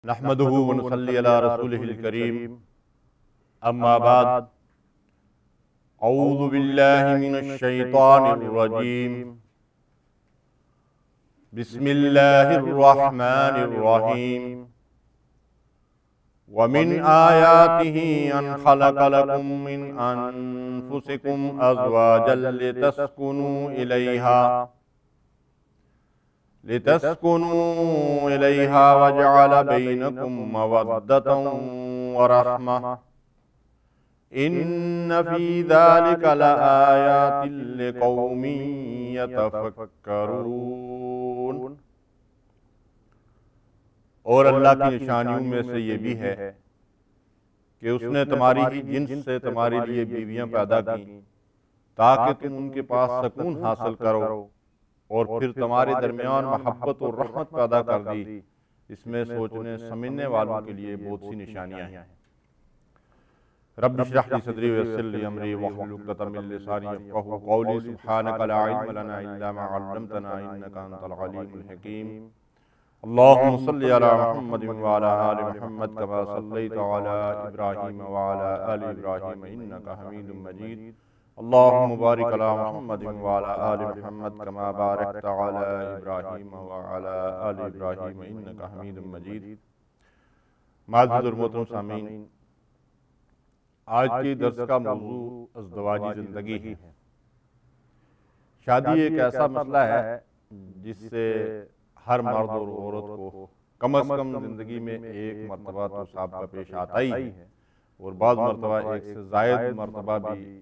نحمده ونصلي على رسوله الكريم اما بعد اعوذ باللہ من الشیطان الرجیم بسم اللہ الرحمن الرحیم ومن آیاته ان خلق لكم من انفسكم ازواجا لتسكنوا إليها وجعل بينكم مودة ورحمة إن في ذلك لآيات لقوم يتفكرون۔ اور اللہ کی نشانیوں میں سے یہ بھی ہے کہ اس نے تمہاری ہی جنس سے تمہارے لیے بیویاں پیدا کی تاکہ تم ان کے پاس سکون حاصل کرو، اور پھر تمہارے درمیان محبت اور رحمت پیدا کر دی۔ اس میں سوچنے سمجھنے والوں کے لیے بہت سی نشانیاں ہیں۔ رب اشرح لی صدری ویسر لی امری واحلل عقدۃ من لسانی یفقہوا قولی سبحانک لا علم لنا الا ما علمتنا انک انت العلیم الحکیم۔ اللہم صلی علی محمد وعلی آل محمد کما صلیت علی ابراہیم وعلی آل ابراہیم انک حمید مجید۔ اللہم بارک علی محمد وعلی آل محمد کما بارکت علی ابراہیم وعلی آل ابراہیم انک حمید مجید۔ معزز اور محترم سامعین، آج کی درس کا موضوع ازدواجی زندگی ہے۔ شادی ایک ایسا مسئلہ ہے جس سے ہر مرد اور عورت کو کم از کم زندگی میں ایک مرتبہ تو سابقہ پیش آتا ہی ہے، اور بعض مرتبہ ایک سے زائد مرتبہ بھی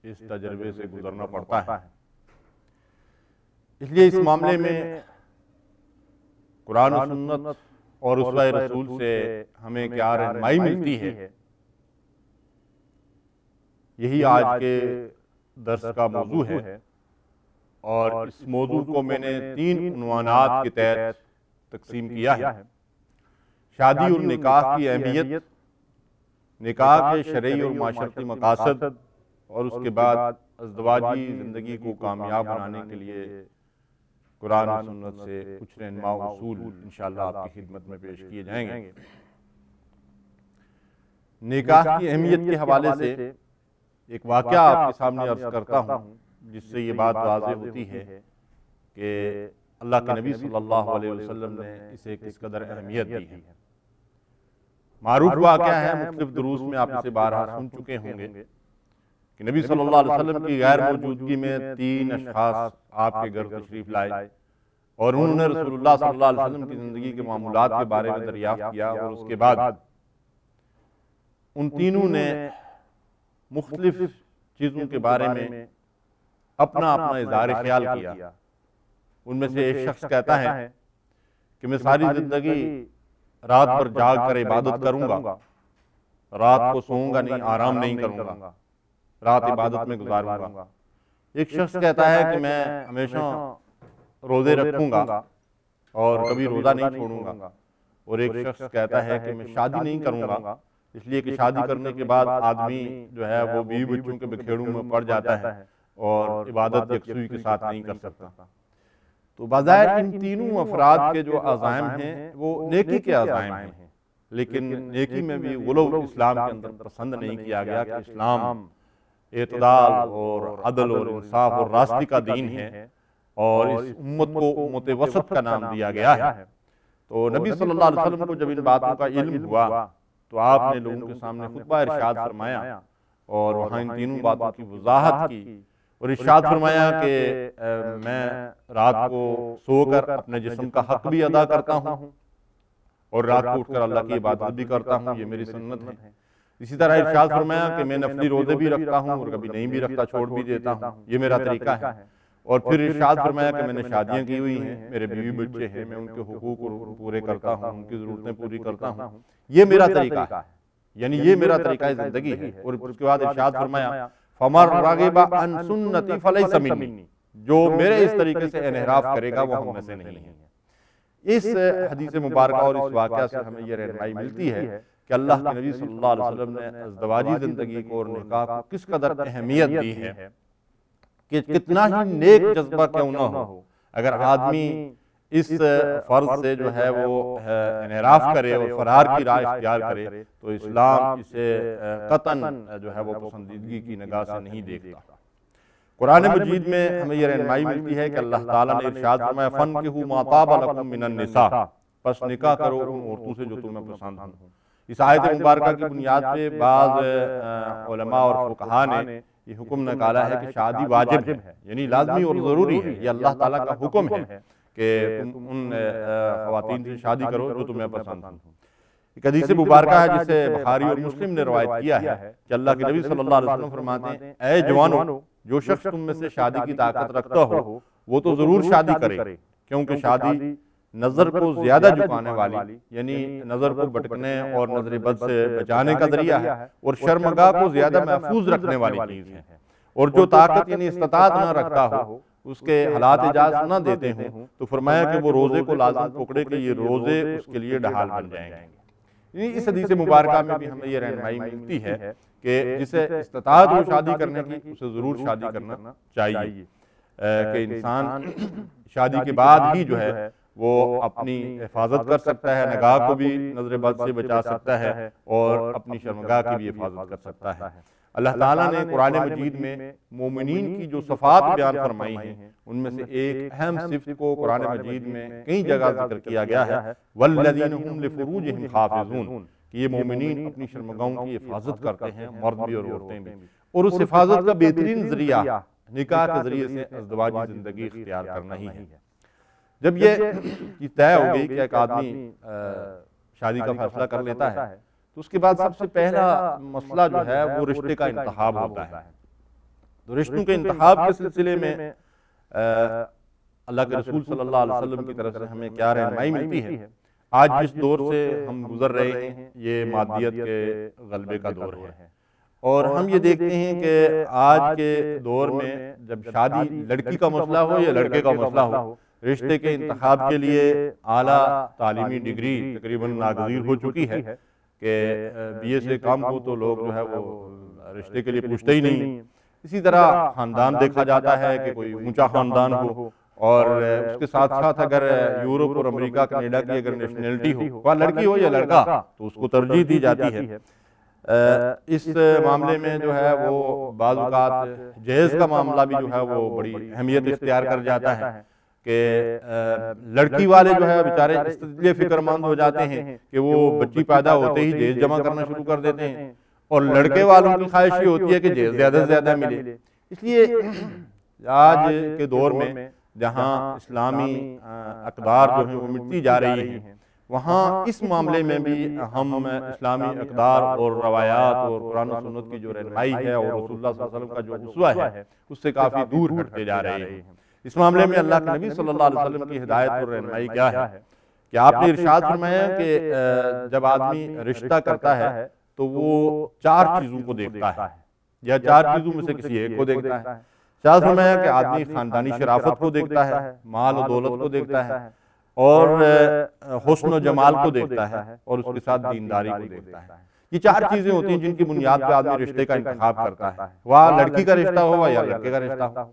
اس تجربے سے گزرنا پڑتا ہے۔ اس لیے اس معاملے میں قرآن و سنت اور اسوہ رسول سے ہمیں کیا رہنمائی ملتی ہے، یہی آج کے درس کا موضوع ہے۔ اور اس موضوع کو میں نے 3 عنوانات کے تحت تقسیم کیا ہے۔ شادی اور نکاح کی اہمیت، نکاح کے شرعی اور معاشرتی مقاصد، اور اس کے بعد ازدواجی زندگی کو کامیاب بنانے کے لیے قرآن و سنت سے کچھ رہنما اصول انشاءاللہ آپ کی خدمت میں پیش کیے جائیں گے۔ نکاح کی اہمیت کے حوالے سے ایک واقعہ آپ کے سامنے عرض کرتا ہوں، جس سے یہ بات واضح ہوتی ہے کہ اللہ کے نبی صلی اللہ علیہ وسلم نے اسے کس قدر اہمیت دی ہے۔ معروف واقعہ ہے، مختلف دروس میں آپ اسے بارہا سن چکے ہوں گے کہ نبی صلی اللہ علیہ وسلم کی غیر موجودگی میں 3 اشخاص آپ کے گھر تشریف لائے، اور انہوں نے رسول اللہ صلی اللہ علیہ وسلم کی زندگی کے معمولات کے بارے میں دریافت کیا، اور اس کے بعد ان تینوں نے مختلف چیزوں کے بارے میں اپنا اظہار خیال کیا۔ ان میں سے ایک شخص کہتا ہے کہ میں ساری زندگی رات بھر جاگ کر عبادت کروں گا، رات کو سوؤں گا نہیں، آرام نہیں کروں گا، رات عبادت میں گزاروں گا۔ ایک شخص کہتا ہے کہ میں ہمیشہ روزے رکھوں گا اور کبھی روزہ نہیں چھوڑوں گا، اور ایک شخص کہتا ہے کہ میں شادی نہیں کروں گا، اس لیے کہ شادی کرنے کے بعد آدمی جو ہے وہ بیوی بچوں کے بکھیڑوں میں پڑ جاتا ہے اور عبادت یکسوئی کے ساتھ نہیں کر سکتا۔ تو بظاہر ان تینوں افراد کے جو عزائم ہیں وہ نیکی کے عزائم ہیں، لیکن نیکی میں بھی غلو اسلام کے اندر پسند نہیں کیا گیا کہ اسلام اعتدال اور عدل اور انصاف اور راستی کا دین ہے، اور اس امت کو امت وسط کا نام دیا گیا ہے۔ تو نبی صلی اللہ علیہ وسلم کو جب ان باتوں کا علم ہوا تو آپ نے لوگوں کے سامنے خطبہ ارشاد فرمایا، اور وہاں ان تینوں باتوں کی وضاحت کی، اور ارشاد فرمایا کہ میں رات کو سو کر اپنے جسم کا حق بھی ادا کرتا ہوں، اور رات کو اٹھ کر اللہ کی عبادت بھی کرتا ہوں، یہ میری سنت ہے۔ اسی طرح ارشاد فرمایا کہ میں نفلی روزے بھی رکھتا ہوں اور کبھی نہیں بھی رکھتا، چھوڑ بھی دیتا ہوں، یہ میرا طریقہ ہے۔ اور پھر ارشاد فرمایا کہ میں نے شادیاں کی ہوئی ہیں، میرے بیوی بچے ہیں، میں ان کے حقوق پورے کرتا ہوں، ان کی ضرورتیں پوری کرتا ہوں، یہ میرا طریقہ ہے، یعنی یہ میرا طریقہ زندگی ہے۔ اور اس کے بعد ارشاد فرمایا فَمَن رَغِبَ عَن سُنَّتِي فَلَيْسَ مِنِّي، جو میرے اس طریقے سے انحراف کرے گا وہ ہم میں سے نہیں ہے۔ اس حدیث مبارکہ اور اس واقعہ سے ہمیں یہ رہنمائی ملتی ہے کہ اللہ کے نبی صلی اللہ علیہ وسلم نے ازدواجی زندگی کو اور نکاح کو کس قدر اہمیت دی ہے کہ کتنا ہی نیک جذبہ کیوں نہ ہو، اگر آدمی اس فرض سے جو ہے وہ انحراف کرے اور فرار کی راہ اختیار کرے تو اسلام اسے قطعاً جو ہے وہ پسندیدگی کی نگاہ سے نہیں دیکھتا۔ قرآن مجید میں ہمیں یہ رہنمائی ملتی ہے کہ اللہ تعالیٰ نے ارشاد فرمایا فَانكِحُوا مَا طَابَ لَكُم مِّنَ النِّسَاءِ، پس نکاح کرو ان عورتوں سے جو تمہیں پسند ہوں۔ اس آیت مبارکہ کی بنیاد پہ بعض علماء اور فقہاء نے یہ حکم نکالا ہے کہ شادی واجب ہے، یعنی لازمی اور ضروری ہے، یہ اللہ تعالیٰ کا حکم ہے کہ تم ان خواتین سے شادی کرو جو تمہیں پسند ہوں۔ ایک حدیث مبارکہ ہے جسے بخاری اور مسلم نے روایت کیا ہے کہ اللہ کے نبی صلی اللہ علیہ وسلم فرماتے ہیں اے جوانو، جو شخص تم میں سے شادی کی طاقت رکھتا ہو وہ تو ضرور شادی کرے، کیونکہ شادی نظر کو زیادہ جھکانے والی، یعنی نظر کو بھٹکنے اور نظر بد سے بچانے کا ذریعہ ہے، اور شرمگاہ کو زیادہ محفوظ رکھنے والی چیز ہے، اور جو طاقت یعنی استطاعت نہ رکھتا ہو، اس کے حالات اجازت نہ دیتے ہوں، تو فرمایا کہ وہ روزے کو لازم پکڑے کہ یہ روزے اس کے لیے ڈھال بن جائیں گے۔ یعنی اس حدیث مبارکہ میں بھی ہمیں یہ رہنمائی ملتی ہے کہ جسے استطاعت ہو شادی کرنے کی اسے ضرور شادی کرنا چاہیے، کہ انسان شادی کے بعد ہی جو ہے وہ اپنی حفاظت کر سکتا ہے، نگاہ کو بھی نظر بد سے بچا سکتا ہے اور اپنی شرمگاہ کی بھی حفاظت کر سکتا ہے۔ اللہ تعالیٰ نے قرآن مجید میں مومنین کی جو صفات بیان فرمائی ہیں ان میں سے ایک اہم صفت کو قرآن مجید میں کئی جگہ ذکر کیا گیا ہے وَالَّذِينَ هُمْ لِفُرُوجِهِمْ حَافِظُونَ، کہ یہ مومنین اپنی شرمگاہوں کی حفاظت کرتے ہیں، مرد بھی اور عورتیں بھی، اور اس حفاظت کا بہترین ذریعہ نکاح کے ذریعے سے ازدواجی زندگی اختیار کرنا ہی ہے۔ جب یہ چیز طے ہو گئی کہ ایک آدمی شادی کا فیصلہ کر لیتا ہے تو اس کے بعد سب سے پہلا مسئلہ جو ہے وہ رشتے کا انتخاب ہوتا ہے۔ تو رشتوں کے انتخاب کے سلسلے میں اللہ کے رسول صلی اللہ علیہ وسلم کی طرف سے ہمیں کیا رہنمائی ملتی ہے؟ آج جس دور سے ہم گزر رہے ہیں یہ مادیت کے غلبے کا دور ہے، اور ہم یہ دیکھتے ہیں کہ آج کے دور میں جب شادی لڑکی کا مسئلہ ہو یا لڑکے کا مسئلہ ہو، رشتے کے انتخاب کے لیے اعلیٰ تعلیمی ڈگری تقریباً ناگزیر ہو چکی ہے کہ بی اے سے کم ہو تو لوگ جو ہے وہ رشتے کے لیے پوچھتے ہی نہیں۔ اسی طرح خاندان دیکھا جاتا ہے کہ کوئی اونچا خاندان ہو، اور اس کے ساتھ ساتھ اگر یورپ اور امریکہ کینیڈا کی اگر نیشنلٹی ہو، وہ لڑکی ہو یا لڑکا، تو اس کو ترجیح دی جاتی ہے۔ اس معاملے میں جو ہے وہ بعض اوقات جہیز کا معاملہ بھی جو ہے وہ بڑی اہمیت اختیار کر جاتا ہے کہ لڑکی والے جو ہے بیچارے اس لیے فکر مند ہو جاتے ہیں کہ وہ بچی پیدا ہوتے ہی جہیز جمع کرنا شروع کر دیتے ہیں، اور لڑکے والوں کی خواہش یہ ہوتی ہے کہ جہیز زیادہ سے زیادہ ملے۔ اس لیے آج کے دور میں جہاں اسلامی اقدار جو ہیں وہ مٹتی جا رہی ہیں، وہاں اس معاملے میں بھی ہم اسلامی اقدار اور روایات اور قرآن و سنت کی جو رہنمائی ہے اور رسول اللہ صلی اللہ علیہ وسلم کا جو اسوہ ہے اس سے کافی دور ہٹتے جا رہے ہیں۔ اس معاملے میں اللہ کے نبی صلی اللہ علیہ وسلم کی ہدایت اور رہنمائی کیا ہے کہ آپ نے ارشاد فرمایا کہ جب آدمی رشتہ کرتا ہے تو وہ چار چیزوں کو دیکھتا ہے، یا چار چیزوں میں سے کسی ایک کو دیکھتا ہے۔ ارشاد فرمایا کہ آدمی خاندانی شرافت کو دیکھتا ہے، مال و دولت کو دیکھتا ہے، اور حسن و جمال کو دیکھتا ہے، اور اس کے ساتھ دینداری کو دیکھتا ہے۔ یہ چار چیزیں ہوتی ہیں جن کی بنیاد پہ آدمی رشتے کا انتخاب کرتا ہے، وہ لڑکی کا رشتہ ہو یا لڑکے کا رشتہ ہو۔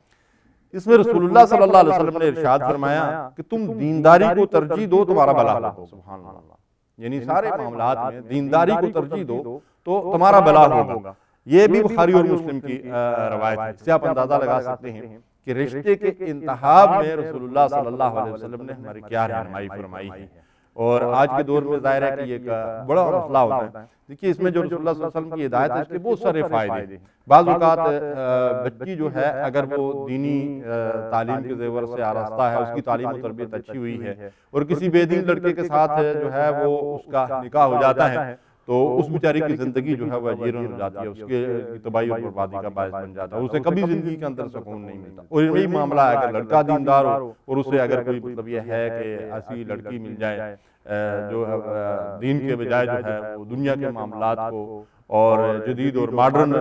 اس میں رسول اللہ صلی اللہ علیہ وسلم نے ارشاد فرمایا کہ تم دینداری کو ترجیح دو تمہارا بھلا ہوگا۔ سبحان اللہ، یعنی سارے معاملات میں دینداری کو ترجیح دو تو تمہارا بھلا ہوگا۔ یہ بھی بخاری اور مسلم کی روایت ہے، اس سے آپ اندازہ لگا سکتے ہیں کہ رشتے کے انتخاب میں رسول اللہ صلی اللہ علیہ وسلم نے ہماری کیا رہنمائی فرمائی ہے۔ اور آج کے دور میں ظاہر ہے کہ یہ بڑا مسئلہ ہوتا ہے۔ دیکھیے اس میں جو رسول اللہ صلی اللہ علیہ وسلم کی ہدایت ہے اس کے بہت سارے فائدے ہیں۔ بعض اوقات بچی جو ہے اگر وہ دینی تعلیم کے زیور سے آراستہ ہے، اس کی تعلیم و تربیت اچھی ہوئی ہے، اور کسی بے دین لڑکے کے ساتھ جو ہے وہ اس کا نکاح ہو جاتا ہے تو اس بیچاری کی زندگی جو ہے وہ اجیرن ہو جاتی ہے، اس کے تباہی اور بربادی کا باعث بن جاتا ہے، اسے کبھی زندگی کے اندر سکون نہیں ملتا۔ اور یہی معاملہ ہے اگر لڑکا دیندار ہو اور اسے اگر کوئی مطلب یہ ہے کہ ایسی لڑکی مل جائے جو دین کے بجائے جو ہے وہ دنیا کے معاملات کو اور جدید اور ماڈرن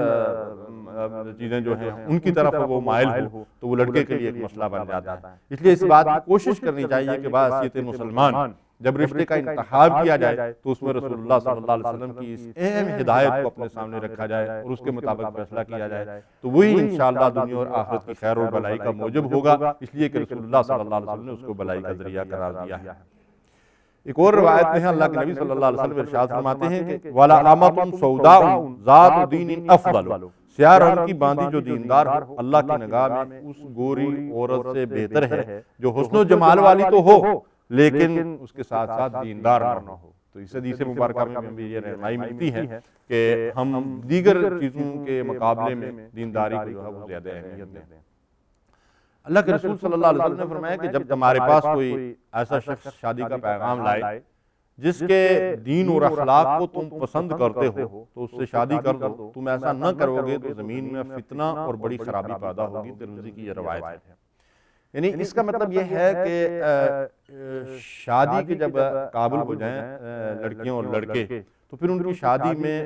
چیزیں جو ہیں ان کی طرف وہ مائل ہو تو وہ لڑکے کے لیے ایک مسئلہ بن جاتا ہے۔ اس لیے اس بات کی کوشش کرنی چاہیے کہ بحیثیت مسلمان جب رشتے کا انتخاب کیا جائے تو اس میں رسول اللہ صلی اللہ علیہ وسلم کی اس اہم ہدایت کو اپنے سامنے رکھا جائے اور اس کے مطابق فیصلہ کیا جائے تو وہی انشاءاللہ دنیا اور آخرت کی خیر اور بھلائی کا موجب ہوگا، اس لیے کہ رسول اللہ صلی اللہ علیہ وسلم نے اس کو بھلائی کا ذریعہ قرار دیا ہے۔ ایک اور روایت میں ہے اللہ کے نبی صلی اللہ علیہ وسلم ارشاد فرماتے ہیں کہ وَلَا أَمَةٌ سَوْدَاءٌ ذَاتُ دِينٍ أَفْضَلُ، سیاہ رنگ کی باندی جو دیندار ہو اللہ کی نگاہ میں اس گوری عورت سے بہتر ہے جو حسن و جمال والی تو ہو لیکن اس کے ساتھ ساتھ دیندار نہ ہو۔ تو اس حدیث مبارکہ میں بھی یہ رہنمائی ملتی ہے کہ ہم دیگر چیزوں کے مقابلے میں دینداری کو جو ہے وہ زیادہ اہمیت دیں۔ اللہ کے رسول صلی اللہ علیہ وسلم نے فرمایا کہ جب تمہارے پاس کوئی ایسا شخص شادی کا پیغام لائے جس کے دین اور اخلاق کو تم پسند کرتے ہو تو اس سے شادی کر دو، تم ایسا نہ کرو گے تو زمین میں فتنہ اور بڑی خرابی پیدا ہوگی۔ ترمذی کی یہ روایت ہے۔ یعنی اس کا مطلب یہ ہے کہ شادی کے جب قابل ہو جائیں لڑکیاں اور لڑکے تو پھر ان کی شادی میں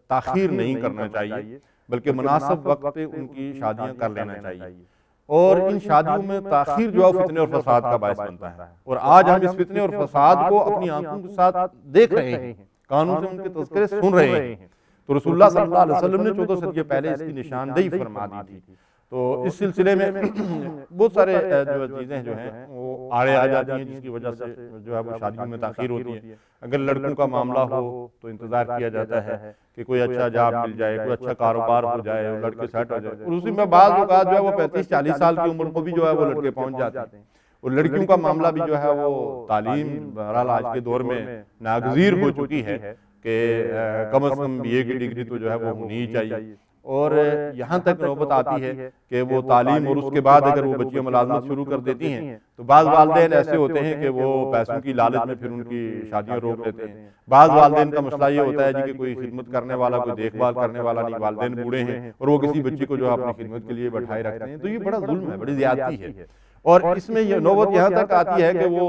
تاخیر نہیں کرنا چاہیے بلکہ مناسب وقت پہ ان کی شادیاں کر لینا چاہیے، اور ان شادیوں میں تاخیر جو ہے فتنے اور فساد کا باعث بنتا ہے، اور آج ہم اس فتنے اور فساد کو اپنی آنکھوں کے ساتھ دیکھ رہے ہیں، کانوں سے ان کے تذکرے سن رہے ہیں۔ تو رسول اللہ صلی اللہ علیہ وسلم نے 14 صدیے پہلے اس کی نشاندہی فرما دی تھی۔ تو اس سلسلے میں بہت سارے جو چیزیں جو ہیں وہ آڑے آ جاتی ہیں جس کی وجہ سے جو ہے وہ شادیوں میں تاخیر ہوتی ہے۔ اگر لڑکوں کا معاملہ ہو تو انتظار کیا جاتا ہے کہ کوئی اچھا جاب مل جائے، کوئی اچھا کاروبار ہو جائے اور لڑکے سیٹ ہو جائے، اور اسی میں بعض اوقات جو ہے وہ 35-40 سال کی عمر کو بھی جو ہے وہ لڑکے پہنچ جاتے ہیں، اور لڑکیوں کا معاملہ بھی جو ہے وہ تعلیم بہرحال آج کے دور میں ناگزیر ہو چکی ہے کہ کم از کم BA کی ڈگری تو جو ہے وہ ہونی ہی چاہیے، اور یہاں تک نوبت آتی ہے کہ وہ تعلیم اور اس کے بعد اگر وہ بچیاں ملازمت شروع کر دیتی ہیں تو بعض والدین ایسے ہوتے ہیں کہ وہ پیسوں کی لالچ میں پھر ان کی شادیاں روک دیتے ہیں۔ بعض والدین کا مسئلہ یہ ہوتا ہے جی کہ کوئی خدمت کرنے والا، کوئی دیکھ بھال کرنے والا نہیں، والدین بوڑھے ہیں اور وہ کسی بچی کو جو ہے اپنی خدمت کے لیے بٹھائے رکھتے ہیں، تو یہ بڑا ظلم ہے، بڑی زیادتی ہے۔ اور اس میں یہ نوبت یہاں تک آتی ہے کہ وہ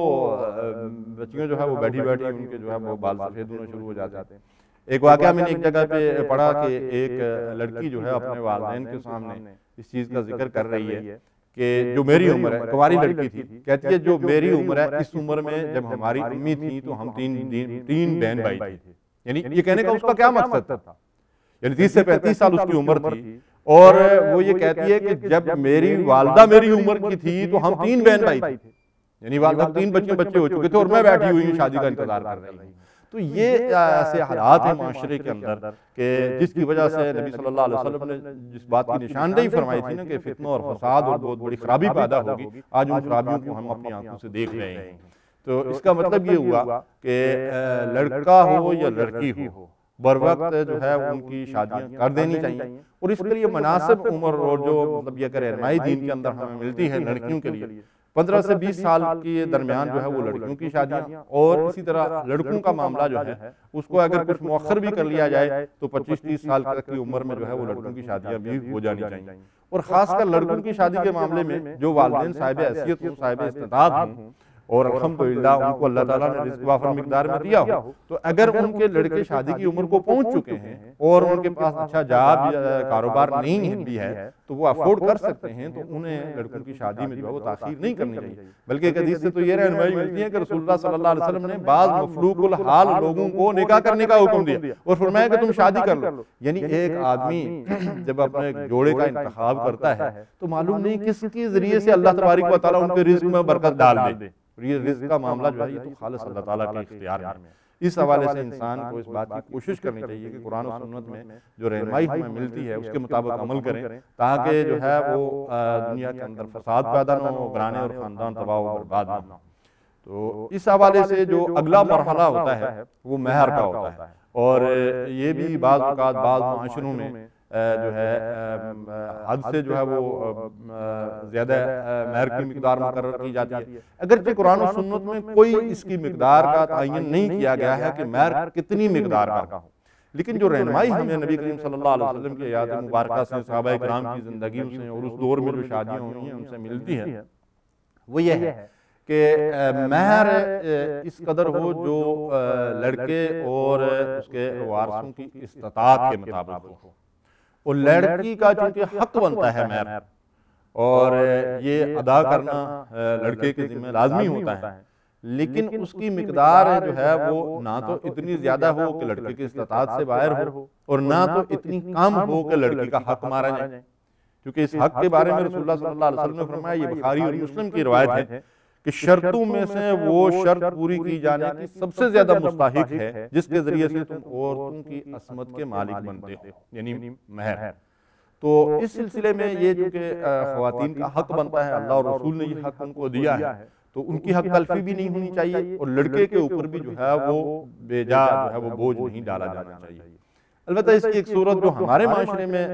بچیاں جو ہے وہ بیٹھی بیٹھی ان کے جو ہے وہ بال سفید ہونا شروع ہو جاتے ہیں۔ ایک واقعہ میں نے ایک جگہ پہ پڑھا کہ ایک لڑکی جو ہے اپنے والدین کے سامنے اس چیز کا ذکر کر رہی ہے کہ جو میری عمر ہے، کنواری لڑکی تھی، کہتی ہے جو میری عمر ہے اس عمر میں جب ہماری امی تھی تو ہم تین بہن بھائی تھے۔ یعنی یہ کہنے کا اس کا کیا مقصد تھا؟ یعنی 30 سے 35 سال اس کی عمر تھی، اور وہ یہ کہتی ہے کہ جب میری والدہ میری عمر کی تھی تو ہم 3 بہن بھائی تھے، یعنی والدہ 3 بچے ہو چکے تھے اور میں بیٹھی ہوئی ہوں شادی کا انتظار کر رہی ہوں۔ تو یہ ایسے حالات ہیں معاشرے کے اندر کہ جس کی وجہ سے نبی صلی اللہ علیہ وسلم نے جس بات کی نشاندہی فرمائی تھی نا کہ فتنہ اور فساد اور بہت بڑی خرابی پیدا ہوگی، آج ان خرابیوں کو ہم اپنی آنکھوں سے دیکھ رہے ہیں۔ تو اس کا مطلب یہ ہوا کہ لڑکا ہو یا لڑکی ہو بر وقت جو ہے ان کی شادیاں کر دینی چاہیے، اور اس کے لیے مناسب عمر اور جو مطلب یہ کہ رہنمائی دین کے اندر ہمیں ملتی ہے لڑکیوں کے لیے 15 سے 20 سال کے درمیان جو ہے وہ لڑکیوں کی شادیاں، اور اسی طرح لڑکوں کا معاملہ جو ہے اس کو اگر کچھ مؤخر بھی کر لیا جائے تو 25-30 سال تک کی عمر میں جو ہے وہ لڑکوں کی شادیاں بھی ہو جانی چاہیے۔ اور خاص کر لڑکوں کی شادی کے معاملے میں جو والدین صاحب حیثیت ہوں، صاحب استطاعت ہوں، اور الحمدللہ ان کو اللہ تعالیٰ نے رزق وافر مقدار میں دیا ہو، تو اگر ان کے لڑکے شادی کی عمر کو پہنچ چکے ہیں اور ان کے پاس اچھا جاب یا کاروبار نہیں بھی ہے تو وہ افورڈ کر سکتے ہیں، تو انہیں لڑکوں کی شادی میں جو ہے وہ تاخیر نہیں کرنی چاہیے۔ بلکہ ایک حدیث سے تو یہ رہنمائی ملتی ہے کہ رسول اللہ صلی اللہ علیہ وسلم نے بعض مفلوق الحال لوگوں کو نکاح کرنے کا حکم دیا اور فرمایا کہ تم شادی کر لو۔ یعنی ایک آدمی جب اپنے جوڑے کا انتخاب کرتا ہے تو معلوم نہیں کس کے ذریعے سے اللہ تبارک و تعالیٰ ان کے رزق میں برکت ڈال دے، اور یہ رزق کا معاملہ جو ہے یہ تو خالص اللہ تعالیٰ کے اختیار میں ہے۔ اس حوالے سے انسان کو اس بات کی کوشش کرنی چاہیے کہ قرآن و سنت میں جو رہنمائی ہمیں ملتی ہے اس کے مطابق عمل کریں، تاکہ جو ہے وہ دنیا کے اندر فساد پیدا نہ ہو، گھرانے اور خاندان تباہ و برباد نہ ہو۔ تو اس حوالے سے جو اگلا مرحلہ ہوتا ہے وہ مہر کا ہوتا ہے، اور یہ بھی بعض اوقات بعض معاشروں میں جو ہے حد سے جو ہے وہ زیادہ مہر کی مقدار مقرر کی جاتی ہے، اگرچہ قرآن و سنت میں کوئی اس کی مقدار کا تعین نہیں کیا گیا ہے کہ مہر کتنی مقدار کا ہو، لیکن جو رہنمائی ہمیں نبی کریم صلی اللہ علیہ وسلم کی حیات مبارکہ سے، صحابہ کرام کی زندگیوں سے اور اس دور میں جو شادیاں ہوئی ہیں ان سے ملتی ہے، وہ یہ ہے کہ مہر اس قدر ہو جو لڑکے اور اس کے وارثوں کی استطاعت کے مطابق ہو، اور لڑکی کا چونکہ حق بنتا ہے مہر، اور یہ ادا کرنا لڑکے کے ذمہ لازمی ہوتا ہے، لیکن اس کی مقدار جو ہے وہ نہ تو اتنی زیادہ ہو کہ لڑکے کی استطاعت سے باہر ہو، اور نہ تو اتنی کم ہو کہ لڑکی کا حق مارا جائے، کیونکہ اس حق کے بارے میں رسول اللہ صلی اللہ علیہ وسلم نے فرمایا، یہ بخاری اور مسلم کی روایت ہے کہ شرطوں میں سے وہ شرط پوری کی جانے کی سب سے زیادہ مستحق ہے جس کے ذریعے سے تم عورتوں کی عصمت کے مالک بنتے ہو، یعنی مہر۔ تو اس سلسلے میں یہ جو کہ خواتین کا حق بنتا ہے، اللہ اور رسول نے یہ حق ان کو دیا ہے، تو ان کی حق تلفی بھی نہیں ہونی چاہیے، اور لڑکے کے اوپر بھی جو ہے وہ بے جا جو ہے وہ بوجھ نہیں ڈالا جانا چاہیے۔ البتہ اس کی ایک صورت جو ہمارے معاشرے میں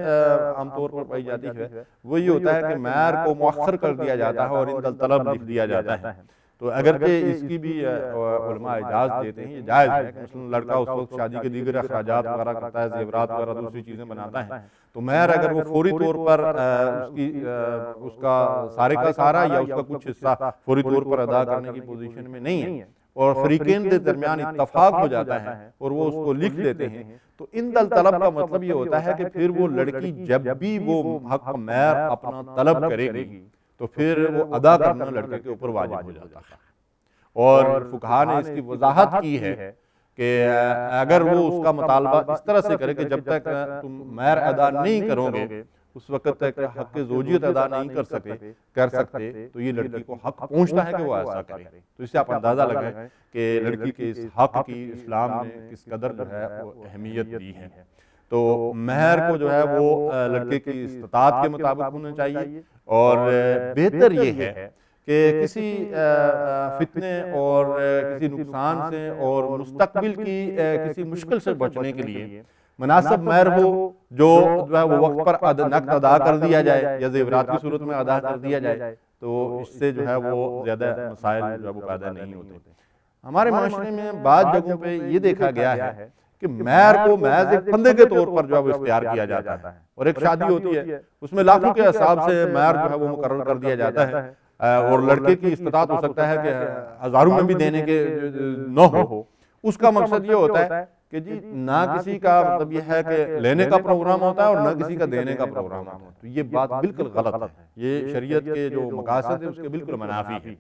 عام طور پر پائی جاتی ہے وہ یہ ہوتا ہے کہ مہر کو مؤخر کر دیا جاتا ہے اور عند طلب لکھ دیا جاتا ہے۔ تو اگرچہ اس کی بھی علماء اجازت دیتے ہیں، یہ جائز ہے کہ مثلا لڑکا اس وقت شادی کے دیگر اخراجات وغیرہ کرتا ہے، زیورات وغیرہ دوسری چیزیں بناتا ہے، تو مہر اگر وہ فوری طور پر اس کا سارے کا سارا یا اس کا کچھ حصہ فوری طور پر ادا کرنے کی پوزیشن میں نہیں ہے، اور فریقین کے درمیان اتفاق ہو جاتا ہے اور وہ اس کو لکھ دیتے ہیں، تو عند الطلب کا مطلب یہ ہوتا ہے کہ پھر وہ لڑکی جب بھی وہ حق مہر اپنا طلب کرے گی تو پھر وہ ادا کرنا لڑکے کے اوپر واجب ہو جاتا ہے۔ اور فقہاء نے اس کی وضاحت کی ہے کہ اگر وہ اس کا مطالبہ اس طرح سے کرے کہ جب تک تم مہر ادا نہیں کرو گے اس وقت تک حق زوجیت ادا نہیں کر سکتے، تو یہ لڑکی کو حق پہنچتا ہے کہ وہ ایسا کرے۔ تو اس سے آپ اندازہ لگائیں کہ لڑکی کے اس حق کی اسلام نے کس قدر جو ہے وہ اہمیت دی ہے۔ تو مہر کو جو ہے وہ لڑکے کی استطاعت کے مطابق ہونا چاہیے، اور بہتر یہ ہے کہ کسی فتنے اور کسی نقصان سے اور مستقبل کی کسی مشکل سے بچنے کے لیے مناسب مہر ہو جو ہے وہ وقت پر نقد ادا کر دیا جائے یا زیورات کی صورت میں ادا کر دیا جائے، تو اس سے جو ہے وہ زیادہ مسائل جو ہے وہ پیدا نہیں ہوتے۔ ہمارے معاشرے میں بعض جگہوں پہ یہ دیکھا گیا ہے کہ مہر کو محض ایک پھندے کے طور پر جو ہے وہ اختیار کیا جاتا ہے، اور ایک شادی ہوتی ہے اس میں لاکھوں کے حساب سے مہر جو ہے وہ مقرر کر دیا جاتا ہے، اور لڑکے کی استطاعت ہو سکتا ہے کہ ہزاروں میں بھی دینے کے نہ ہو۔ اس کا مقصد یہ ہوتا ہے کہ جی نہ کسی کا مطلب یہ ہے کہ لینے کا پروگرام ہوتا ہے اور نہ کسی کا دینے کا پروگرام ہوتا ہے، تو یہ بات بالکل غلط ہے، یہ شریعت کے جو مقاصد ہیں اس کے بالکل منافی ہے۔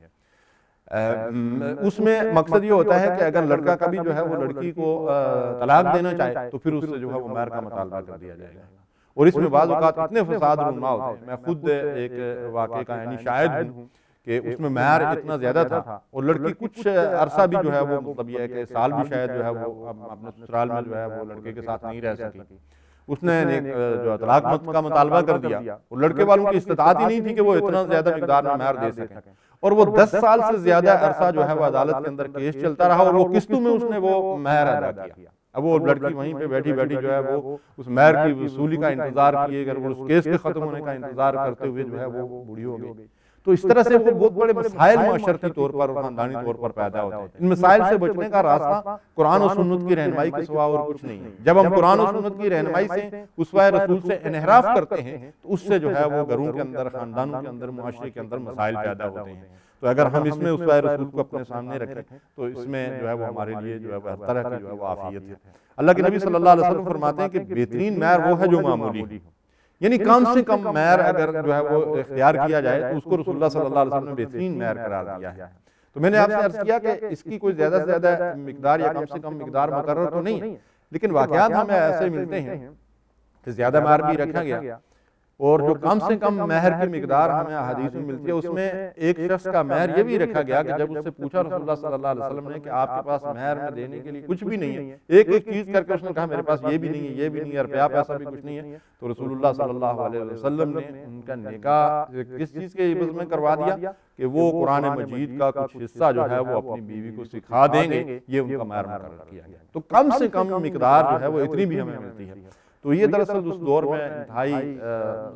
اس میں مقصد یہ ہوتا ہے کہ اگر لڑکا کبھی جو ہے وہ لڑکی کو طلاق دینا چاہے تو پھر اس سے جو ہے وہ مہر کا مطالبہ کر دیا جائے گا، اور اس میں بعض اوقات اتنے فساد رونما ہوتے ہیں۔ میں خود ایک واقعے کا یعنی شاہد ہوں کہ اس میں مہر اتنا زیادہ تھا اور لڑکی کچھ عرصہ بھی جو ہے وہ مطلب یہ ہے کہ سال بھی شاید جو ہے وہ اپنے سسرال میں جو ہے وہ لڑکے کے ساتھ نہیں رہ سکی، اس نے جو طلاق کا مطالبہ کر دیا، اور لڑکے والوں کی استطاعت ہی نہیں تھی کہ وہ اتنا زیادہ مقدار میں مہر دے سکیں، اور وہ 10 سال سے زیادہ عرصہ جو ہے وہ عدالت کے اندر کیس چلتا رہا، اور وہ قسطوں میں اس نے وہ مہر ادا کیا۔ اب وہ لڑکی وہیں پہ بیٹھی جو ہے وہ اس مہر کی وصولی کا انتظار کیے گا، اس کیس کے ختم ہونے کا انتظار کرتے ہوئے جو ہے وہ بوڑھی ہو گئی۔ تو اس طرح سے وہ بہت بڑے مسائل معاشرتی طور پر اور خاندانی طور پر پیدا ہوتے ہیں۔ ان مسائل سے بچنے کا راستہ قرآن و سنت کی رہنمائی کے سوا اور کچھ نہیں ہے۔ جب ہم قرآن و سنت کی رہنمائی سے اسوہ رسول سے انحراف کرتے ہیں تو اس سے جو ہے وہ گھروں کے اندر، خاندانوں کے اندر، معاشرے کے اندر مسائل پیدا ہوتے ہیں۔ تو اگر ہم اس میں اسوہ رسول کو اپنے سامنے رکھیں تو اس میں جو ہے وہ ہمارے لیے جو ہے وہ ہر طرح کی جو ہے وہ عافیت ہے۔ اللہ کے نبی صلی اللہ علیہ وسلم فرماتے ہیں کہ بہترین مہر وہ ہے جو معمولی ہے، یعنی کم سے کم مہر اگر جو ہے وہ اختیار کیا جائے تو اس کو رسول اللہ صلی اللہ علیہ وسلم نے بہترین مہر قرار دیا ہے۔ تو میں نے آپ سے عرض کیا کہ اس کی کوئی زیادہ سے زیادہ مقدار یا کم سے کم مقدار مقرر تو نہیں ہے، لیکن واقعات ہمیں ایسے ملتے ہیں کہ زیادہ مہر بھی رکھا گیا، اور جو کم سے کم مہر کی مقدار ہمیں احادیث میں ملتی ہے اس میں ایک شخص کا مہر یہ بھی رکھا گیا کہ جب اس سے پوچھا رسول اللہ صلی اللہ علیہ وسلم نے کہ آپ کے پاس مہر میں دینے کے لیے کچھ بھی نہیں ہے، ایک ایک چیز کر کے اس نے کہا میرے پاس یہ بھی نہیں ہے، یہ بھی نہیں ہے، روپیہ پیسہ بھی کچھ نہیں ہے، تو رسول اللہ صلی اللہ علیہ وسلم نے ان کا نکاح کس چیز کے عوض میں کروا دیا کہ وہ قرآن مجید کا کچھ حصہ جو ہے وہ اپنی بیوی کو سکھا دیں گے، یہ ان کا مہر مقرر کیا گیا۔ تو کم سے کم مقدار جو ہے وہ اتنی بھی ہمیں ملتی ہے۔ تو یہ دراصل اس دور میں انتہائی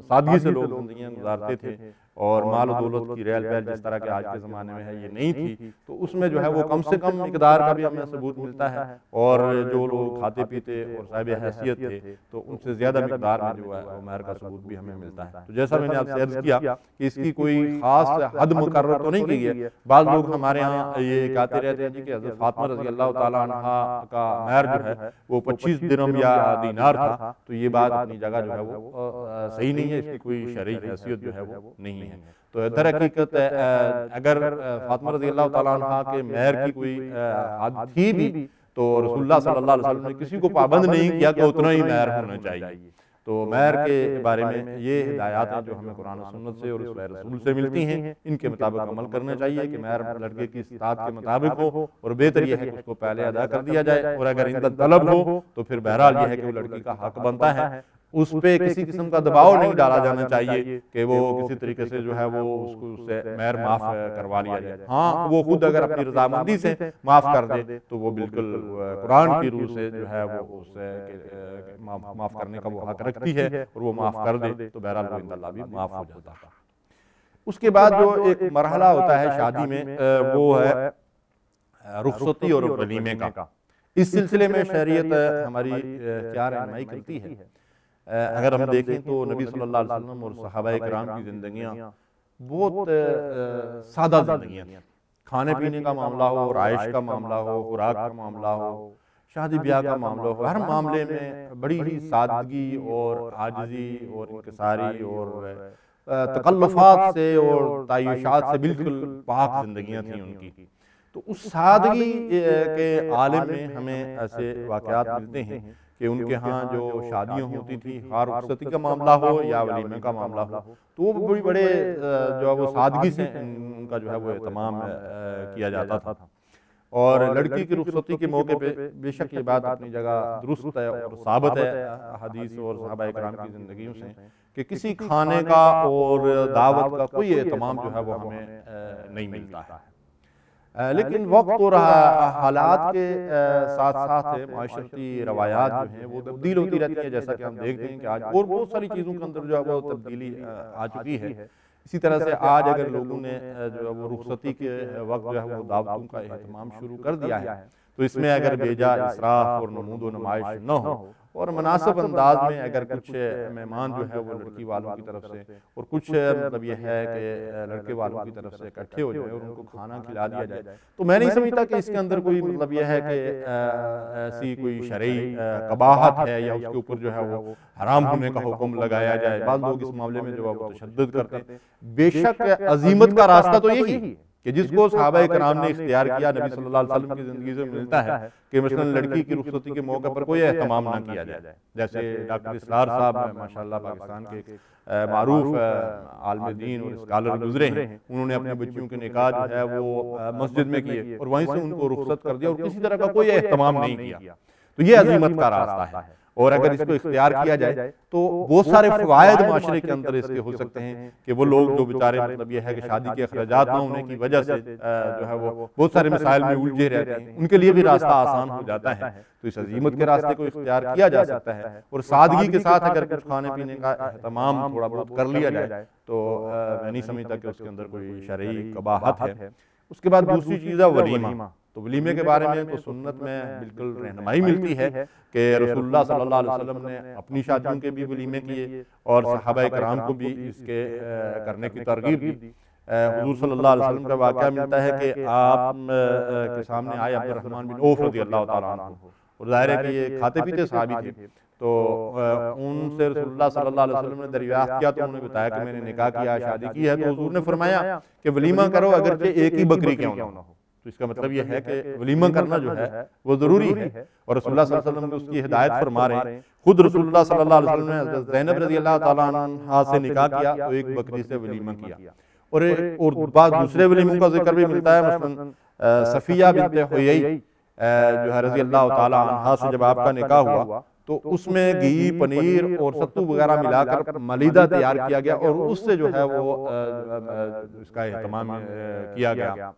سادگی سے لوگ زندگیاں گزارتے تھے، اور مال و دولت کی ریل پیل جس طرح کے آج کے زمانے میں ہے یہ نہیں تھی، تو اس میں جو ہے وہ کم سے کم مقدار کا بھی ہمیں ثبوت ملتا ہے، اور جو لوگ کھاتے پیتے اور صاحب حیثیت تھے تو ان سے زیادہ مقدار میں جو ہے وہ مہر کا ثبوت بھی ہمیں ملتا ہے۔ تو جیسا میں نے آپ سے عرض کیا کہ اس کی کوئی خاص حد مقرر تو نہیں کی ہے۔ بعض لوگ ہمارے ہاں یہ کہتے رہتے ہیں کہ حضرت فاطمہ رضی اللہ تعالیٰ عنہ کا مہر جو ہے وہ 25 درہم یا دینار تھا، تو یہ بات اپنی جگہ جو ہے وہ صحیح نہیں ہے، اس کی کوئی شرعی حیثیت جو ہے وہ نہیں ہے۔ نہیں ہیں۔ تو در حقیقت اگر فاطمہ رضی اللہ تعالیٰ عنہ کے مہر کی کوئی حد تھی بھی تو رسول اللہ صلی اللہ علیہ وسلم نے کسی کو پابند نہیں کیا کہ اتنا ہی مہر ہونا چاہیے۔ تو مہر کے بارے میں یہ ہدایات ہیں جو ہمیں قرآن و سنت سے اور اسوہ رسول سے ملتی ہیں، ان کے مطابق عمل کرنا چاہیے کہ مہر لڑکے کی استطاعت کے مطابق ہو، اور بہتر یہ ہے کہ اس کو پہلے ادا کر دیا جائے، اور اگر عند طلب ہو تو پھر بہرحال یہ ہے کہ وہ لڑکی کا حق بنتا ہے، اس پہ کسی قسم کا دباؤ نہیں ڈالا جانا چاہیے کہ وہ کسی طریقے سے جو ہے وہ اس کو اس سے مہر معاف کروا لیا جائے۔ ہاں وہ خود اگر اپنی رضامندی سے معاف کر دے تو وہ بالکل قرآن کی روح سے جو ہے وہ اس سے معاف کرنے کا وہ حق رکھتی ہے، اور وہ معاف کر دے تو بہرحال وہ اللہ بھی معاف ہو جاتا ہے۔ اس کے بعد جو ایک مرحلہ ہوتا ہے شادی میں وہ ہے رخصتی اور ولیمے کا۔ اس سلسلے میں شریعت ہماری کیا رہنمائی کرتی ہے؟ اگر ہم دیکھیں تو نبی صلی اللہ علیہ وسلم اور صحابہ کرام کی زندگیاں بہت سادہ زندگیاں تھیں۔ کھانے پینے کا معاملہ ہو، رہائش کا معاملہ ہو، خوراک کا معاملہ ہو، شادی بیاہ کا معاملہ ہو، ہر معاملے میں بڑی ہی سادگی اور عاجزی اور انکساری اور تکلفات سے اور تعیشات سے بالکل پاک زندگیاں تھیں ان کی۔ تو اس سادگی کے عالم میں ہمیں ایسے واقعات ملتے ہیں کہ ان کے ہاں جو شادیاں ہوتی تھی، خواہ رخصتی کا معاملہ ہو یا ولیمے کا معاملہ ہو، تو وہ بڑے جو ہے وہ سادگی سے ان کا جو ہے وہ اہتمام کیا جاتا تھا۔ اور لڑکی کی رخصتی کے موقع پہ بے شک یہ بات اپنی جگہ درست ہے اور ثابت ہے حدیث اور صحابہ کرام کی زندگیوں سے کہ کسی کھانے کا اور دعوت کا کوئی اہتمام جو ہے وہ ہمیں نہیں ملتا ہے۔ لیکن وقت اور حالات کے ساتھ ساتھ معاشرتی روایات جو ہیں وہ تبدیل ہوتی رہتی ہیں، جیسا کہ ہم دیکھتے ہیں کہ آج اور بہت ساری چیزوں کے اندر جو ہے وہ تبدیلی آ چکی ہے۔ اسی طرح سے آج اگر لوگوں نے جو ہے وہ رخصتی کے وقت جو ہے وہ دعوتوں کا اہتمام شروع کر دیا ہے تو اس میں اگر بیجا اسراف اور نمود و نمائش نہ ہو اور مناسب انداز میں اگر کچھ مہمان جو ہے وہ لڑکی والوں کی طرف سے اور کچھ مطلب یہ ہے کہ لڑکے والوں کی طرف سے اکٹھے ہو جائیں اور ان کو کھانا کھلا دیا جائے تو میں نہیں سمجھتا کہ اس کے اندر کوئی مطلب یہ ہے کہ ایسی کوئی شرعی قباحت ہے یا اس کے اوپر جو ہے وہ حرام ہونے کا حکم لگایا جائے۔ بعض لوگ اس معاملے میں جو ہے وہ تشدد کرتے ہیں۔ بے شک عزیمت کا راستہ تو یہی ہے کہ جس کو صحابہ کرام نے اختیار کیا، نبی صلی اللہ علیہ وسلم کی زندگی سے ملتا ہے کہ مثلا لڑکی کی رخصتی کے موقع پر کوئی اہتمام نہ کیا جائے۔ جیسے ڈاکٹر اسرار صاحب ماشاءاللہ پاکستان کے معروف عالم دین اور اسکالر گزرے ہیں، انہوں نے اپنے بچیوں کے نکاح جو ہے وہ مسجد میں کیے اور وہیں سے ان کو رخصت کر دیا اور کسی طرح کا کوئی اہتمام نہیں کیا۔ تو یہ عظیمت کا راستہ ہے، اور اگر اس کو اختیار کیا جائے تو بہت سارے فوائد معاشرے کے اندر اس کے ہو سکتے ہیں کہ وہ لوگ جو بیچارے مطلب یہ ہے کہ شادی کے اخراجات نہ ہونے کی وجہ سے جو ہے وہ بہت سارے مسائل میں الجھے رہتے ہیں، ان کے لیے بھی راستہ آسان ہو جاتا ہے۔ تو اس عظیمت کے راستے کو اختیار کیا جا سکتا ہے اور سادگی کے ساتھ اگر کچھ کھانے پینے کا اہتمام تھوڑا بہت کر لیا جائے تو میں نہیں سمجھتا کہ اس کے اندر کوئی شرعی قباحت ہے۔ اس کے بعد دوسری چیز ہے ولیمہ۔ تو ولیمے کے بارے میں تو سنت میں بالکل رہنمائی ملتی ہے کہ رسول اللہ صلی اللہ علیہ وسلم نے اپنی شادیوں کے بھی ولیمے کیے اور صحابہ کرام کو بھی اس کے کرنے کی ترغیب دی۔ حضور صلی اللہ علیہ وسلم کا واقعہ ملتا ہے کہ آپ کے سامنے آئے عبد الرحمن بن عوف رضی اللہ تعالیٰ عنہ، اور ظاہر ہے کہ یہ کھاتے پیتے صحابی تھے، تو ان سے رسول اللہ صلی اللہ علیہ وسلم نے دریافت کیا تو انہوں نے بتایا کہ میں نے نکاح کیا، شادی کی ہے، تو حضور نے فرمایا کہ ولیمہ کرو اگرچہ ایک ہی بکری کیوں نہ ہو۔ تو اس کا مطلب یہ ہے کہ ولیمہ کرنا جو ہے وہ ضروری ہے، اور رسول اللہ صلی اللہ علیہ وسلم نے اس کی ہدایت فرما رہے ہیں۔ خود رسول اللہ صلی اللہ علیہ وسلم نے حضرت زینب رضی اللہ تعالیٰ عنہا سے نکاح کیا تو ایک بکری سے ولیمہ کیا، اور بعض دوسرے ولیموں کا ذکر بھی ملتا ہے، مثلا صفیہ بنت حیی جو ہے رضی اللہ تعالیٰ عنہا سے جب آپ کا نکاح ہوا تو اس میں گھی، پنیر اور ستو وغیرہ ملا کر ملیدہ تیار کیا گیا اور اس سے جو ہے وہ اس کا اہتمام کیا گیا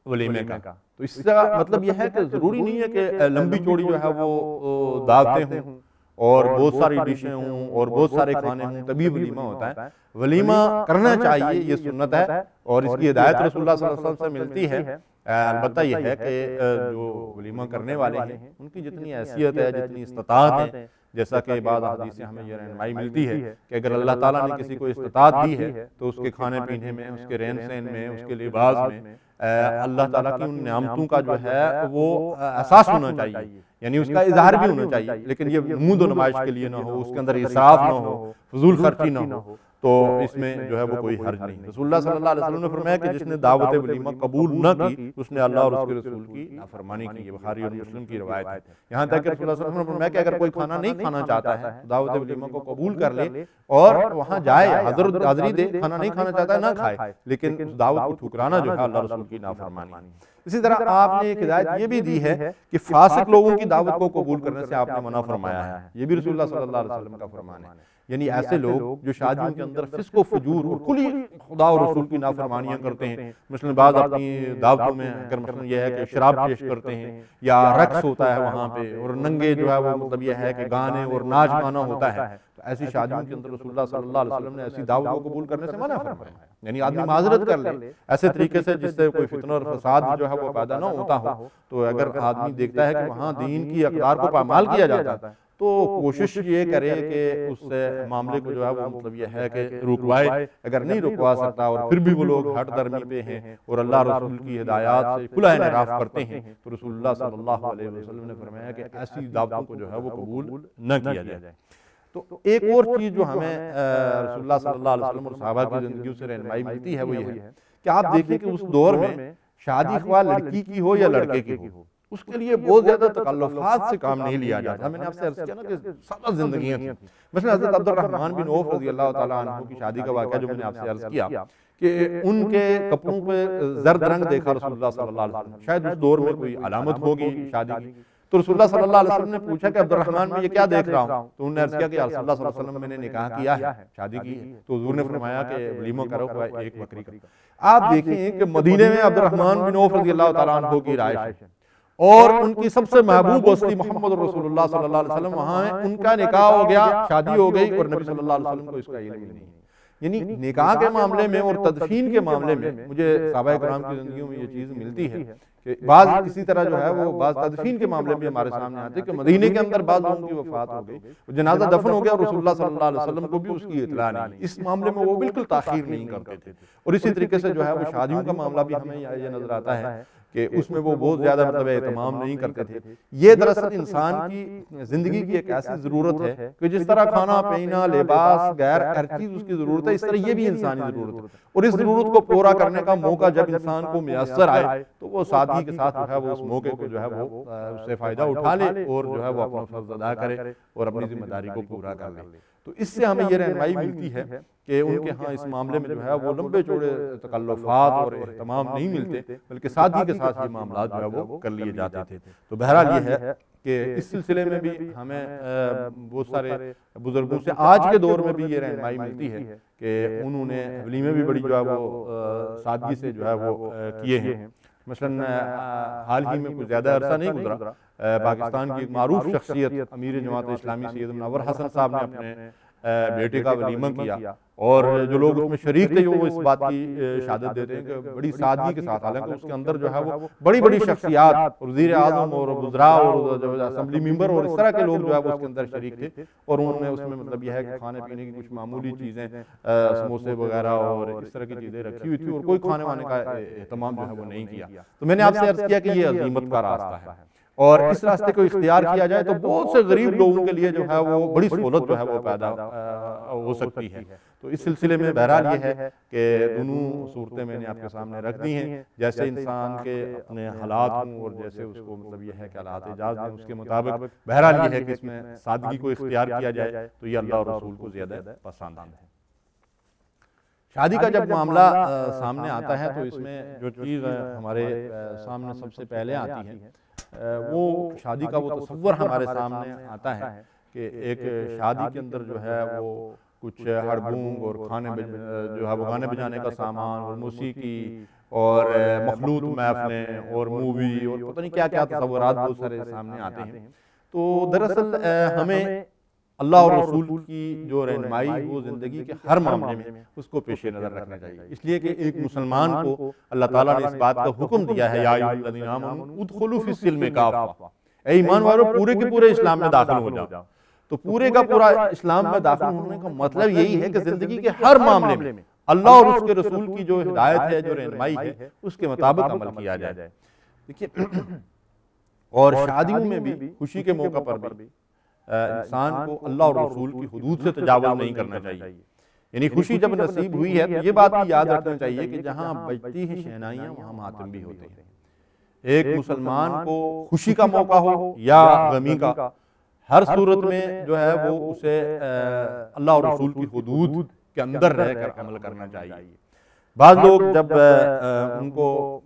ولیمے کا۔ تو اس کا مطلب یہ ہے کہ ضروری نہیں ہے کہ لمبی چوڑی جو ہے وہ دعوتیں ہوں اور بہت ساری ڈشیں ہوں اور بہت سارے کھانے ہوں تبھی ولیمہ ہوتا ہے۔ ولیمہ کرنا چاہیے، یہ سنت ہے اور اس کی ہدایت رسول اللہ صلی اللہ علیہ وسلم سے ملتی ہے۔ البتہ یہ ہے کہ جو ولیمہ کرنے والے ہیں ان کی جتنی حیثیت ہے، جتنی استطاعت ہے، جیسا کہ بعض احادیث سے ہمیں یہ رہنمائی ملتی ہے کہ اگر اللہ تعالیٰ نے کسی کو استطاعت دی ہے تو اس کے کھانے پینے میں، اس کے رہن سہن میں، اس کے لباس میں اللہ تعالیٰ کی ان نعمتوں کا جو ہے وہ احساس ہونا چاہیے، یعنی اس کا اظہار بھی ہونا چاہیے، لیکن یہ نمود و نمائش کے لیے نہ ہو، اس کے اندر اسراف نہ ہو، فضول خرچی نہ ہو، تو اس میں جو ہے وہ کوئی حرج نہیں۔ رسول اللہ صلی اللہ علیہ وسلم نے فرمایا کہ جس نے دعوت ولیمہ قبول نہ کی اس نے اللہ اور اس کے رسول کی نافرمانی کی، یہ بخاری اور مسلم کی روایت ہے۔ یہاں تک کہ رسول اللہ صلی اللہ علیہ وسلم نے فرمایا کہ اگر کوئی کھانا نہیں کھانا چاہتا ہے دعوت ولیمہ کو قبول کر لے اور وہاں جائے، حاضری دے، کھانا نہیں کھانا چاہتا ہے نہ کھائے، لیکن اس دعوت کو ٹھکرانا جو ہے اللہ رسول کی نافرمانی۔ اسی طرح آپ نے ایک ہدایت یہ بھی دی ہے کہ فاسق لوگوں کی دعوت کو قبول کرنے سے آپ نے منع فرمایا ہے، یہ بھی رسول اللہ صلی اللہ علیہ وسلم کا فرمان ہے، یعنی ایسے لوگ جو شادیوں کے اندر فسق و فجور اور کھلی خدا اور رسول کی نافرمانیاں کرتے ہیں، مثلا بعض اپنی دعوتوں میں اگر مثلا یہ ہے کہ شراب پیش کرتے ہیں یا رقص ہوتا ہے وہاں پہ، اور ننگے جو ہے وہ مطلب یہ ہے کہ گانے اور ناچ گانا ہوتا ہے، تو ایسی شادیوں کے اندر رسول اللہ صلی اللہ علیہ وسلم نے ایسی دعوت کو قبول کرنے سے منع فرمایا ہے، یعنی آدمی معذرت کر لے ایسے طریقے سے جس سے کوئی فتنہ اور فساد جو ہے وہ پیدا نہ ہوتا ہو، تو اگر آدمی دیکھتا ہے کہ وہاں دین کی اقدار کو پامال کیا جاتا ہے تو کوشش یہ کرے کہ اس معاملے کو جو ہے وہ مطلب یہ ہے کہ رکوائے، اگر نہیں رکوا سکتا اور پھر بھی وہ لوگ ہٹ درمی پہ ہیں اور اللہ رسول کی ہدایات سے کھلا انحراف کرتے ہیں، تو رسول اللہ صلی اللہ علیہ وسلم نے فرمایا کہ ایسی دعوتوں کو جو ہے وہ قبول نہ کیا جائے۔ تو ایک اور چیز جو ہمیں رسول اللہ صلی اللہ علیہ وسلم اور صحابہ کی زندگیوں سے رہنمائی ملتی ہے وہ یہ ہے کہ آپ دیکھیں کہ اس دور میں شادی خواہ لڑکی کی ہو یا لڑکے کی ہو، اس کے لیے بہت زیادہ تکلفات سے کام نہیں لیا جاتا۔ میں نے آپ سے عرض کیا نا کہ سادہ زندگیاں تھیں، مثلا حضرت عبد الرحمن بن عوف رضی اللہ تعالیٰ عنہ کی شادی کا واقعہ جو میں نے آپ سے عرض کیا کہ ان کے کپڑوں پہ زرد رنگ دیکھا رسول اللہ صلی اللہ علیہ وسلم، شاید اس دور میں کوئی علامت ہوگی شادی کی، تو رسول اللہ صلی اللہ علیہ وسلم نے پوچھا کہ عبد الرحمن میں یہ کیا دیکھ رہا ہوں، تو انہوں نے عرض کیا کہ رسول اللہ صلی اللہ علیہ وسلم میں نے نکاح کیا ہے، شادی کی ہے، تو حضور نے فرمایا کہ ولیمہ کرو ایک بکری کا۔ آپ دیکھیں کہ مدینے میں عبد الرحمن بن عوف رضی اللہ تعالیٰ عنہ کی رہائش ہے اور ان کی سب سے محبوب ہستی محمد رسول اللہ صلی اللہ علیہ وسلم وہاں ہیں، ان کا نکاح ہو گیا، شادی ہو گئی اور نبی صلی اللہ علیہ وسلم کو اس کا علم ہی نہیں ہے۔ یعنی نکاح کے معاملے میں اور تدفین کے معاملے میں مجھے صحابہ کرام کی زندگیوں میں یہ چیز ملتی ہے کہ بعض اسی طرح جو ہے وہ بعض تدفین کے معاملے میں ہمارے سامنے آتے کہ مدینے کے اندر بعض لوگوں کی وفات ہو گئی، جنازہ دفن ہو گیا اور رسول اللہ صلی اللہ علیہ وسلم کو بھی اس کی اطلاع نہیں، اس معاملے میں وہ بالکل تاخیر نہیں کرتے تھے۔ اور اسی طریقے سے جو ہے وہ شادیوں کا معاملہ بھی ہمیں یہ نظر آتا ہے کہ اس میں وہ بہت زیادہ مطلب اہتمام نہیں کرتے تھے۔ یہ دراصل انسان کی زندگی کی ایک ایسی ضرورت ہے کہ جس طرح کھانا پینا لباس غیر ہر چیز اس کی ضرورت ہے، اس طرح یہ بھی انسانی ضرورت ہے، اور اس ضرورت کو پورا کرنے کا موقع جب انسان کو میسر آئے تو وہ سادگی کے ساتھ جو ہے وہ اس موقع کو جو ہے وہ اس سے فائدہ اٹھا لے اور جو ہے وہ اپنا فرض ادا کرے اور اپنی ذمہ داری کو پورا کر لے۔ تو اس سے ہمیں یہ رہنمائی ملتی ہے کہ ان کے ہاں اس معاملے میں جو ہے وہ لمبے چوڑے تکلفات اور اہتمام نہیں ملتے، بلکہ سادگی کے ساتھ یہ معاملات جو ہے وہ کر لیے جاتے تھے۔ تو بہرحال یہ ہے کہ اس سلسلے میں بھی ہمیں بہت سارے بزرگوں سے آج کے دور میں بھی یہ رہنمائی ملتی ہے کہ انہوں نے ولیمے بھی بڑی جو ہے وہ سادگی سے جو ہے وہ کیے ہیں۔ مثلا حال ہی میں کچھ زیادہ عرصہ نہیں گزرا، پاکستان کی ایک معروف شخصیت امیر جماعت اسلامی سید منور حسن صاحب نے اپنے بیٹے کا ولیمہ کیا، اور جو لوگ اس میں شریک تھے وہ اس بات کی شہادت دیتے ہیں کہ بڑی سادگی کے ساتھ، حالانکہ اس کے اندر جو ہے وہ بڑی بڑی شخصیات، وزیر اعظم اور وزراء اور اسمبلی ممبر اور اس طرح کے لوگ جو ہے وہ اس کے اندر شریک تھے، اور انہوں نے اس میں مطلب یہ ہے کہ کھانے پینے کی کچھ معمولی چیزیں سموسے وغیرہ اور اس طرح کی چیزیں رکھی ہوئی تھی، اور کوئی کھانے وانے کا اہتمام جو ہے وہ نہیں کیا۔ تو میں نے آپ سے عرض کیا کہ یہ عظیمت کا راستہ ہے، اور اس راستے کو اختیار کیا جائے تو بہت سے غریب لوگوں کے لیے جو ہے وہ بڑی سہولت جو ہے وہ پیدا ہو سکتی ہے۔ تو اس سلسلے میں بہرحال یہ ہے کہ دونوں صورتیں میں نے آپ کے سامنے رکھ دی ہیں، جیسے انسان کے اپنے حالات ہوں اور جیسے اس کو مطلب یہ ہے کہ حالات اجازت ہیں اس کے مطابق بہرحال یہ ہے کہ اس میں سادگی کو اختیار کیا جائے تو یہ اللہ اور رسول کو زیادہ پسند ہے۔ شادی کا جب معاملہ سامنے آتا ہے تو اس میں جو چیز ہمارے سامنے سب سے پہلے آتی ہے وہ شادی کا وہ تصور ہمارے سامنے آتا ہے کہ ایک شادی کے اندر جو ہے وہ کچھ ہڑبونگ اور کھانے جو ہے وہ گانے بجانے کا سامان اور موسیقی اور مخلوط محفلیں اور مووی اور پتہ نہیں کیا کیا تصورات بہت سارے سامنے آتے ہیں۔ تو دراصل ہمیں اللہ اور رسول کی جو رہنمائی وہ زندگی کے ہر معاملے میں اس کو پیش نظر رکھنا چاہیے، اس لیے کہ ایک مسلمان کو اللہ تعالیٰ نے اس بات کا حکم دیا ہے، یا ایھا الذین آمنوا ادخلوا فی السلم کافۃ، اے ایمان والو پورے کے پورے اسلام میں داخل ہو جاؤ۔ تو پورے کا پورا اسلام میں داخل ہونے کا مطلب یہی ہے کہ زندگی کے ہر معاملے میں اللہ اور اس کے رسول کی جو ہدایت ہے، جو رہنمائی ہے، اس کے مطابق عمل کیا جائے۔ دیکھیے اور شادیوں میں بھی، خوشی کے موقع پر بھی انسان کو اللہ اور رسول کی حدود سے تجاوز نہیں کرنا چاہیے۔ یعنی خوشی جب نصیب ہوئی ہے تو یہ بات بھی یاد رکھنا چاہیے کہ جہاں بجتی ہیں شہنائیاں وہاں ماتم بھی ہوتے ہیں۔ ایک مسلمان کو خوشی کا موقع ہو یا غمی کا، ہر صورت میں جو ہے وہ اسے اللہ اور رسول کی حدود کے اندر رہ کر عمل کرنا چاہیے۔ بعض لوگ جب ان کو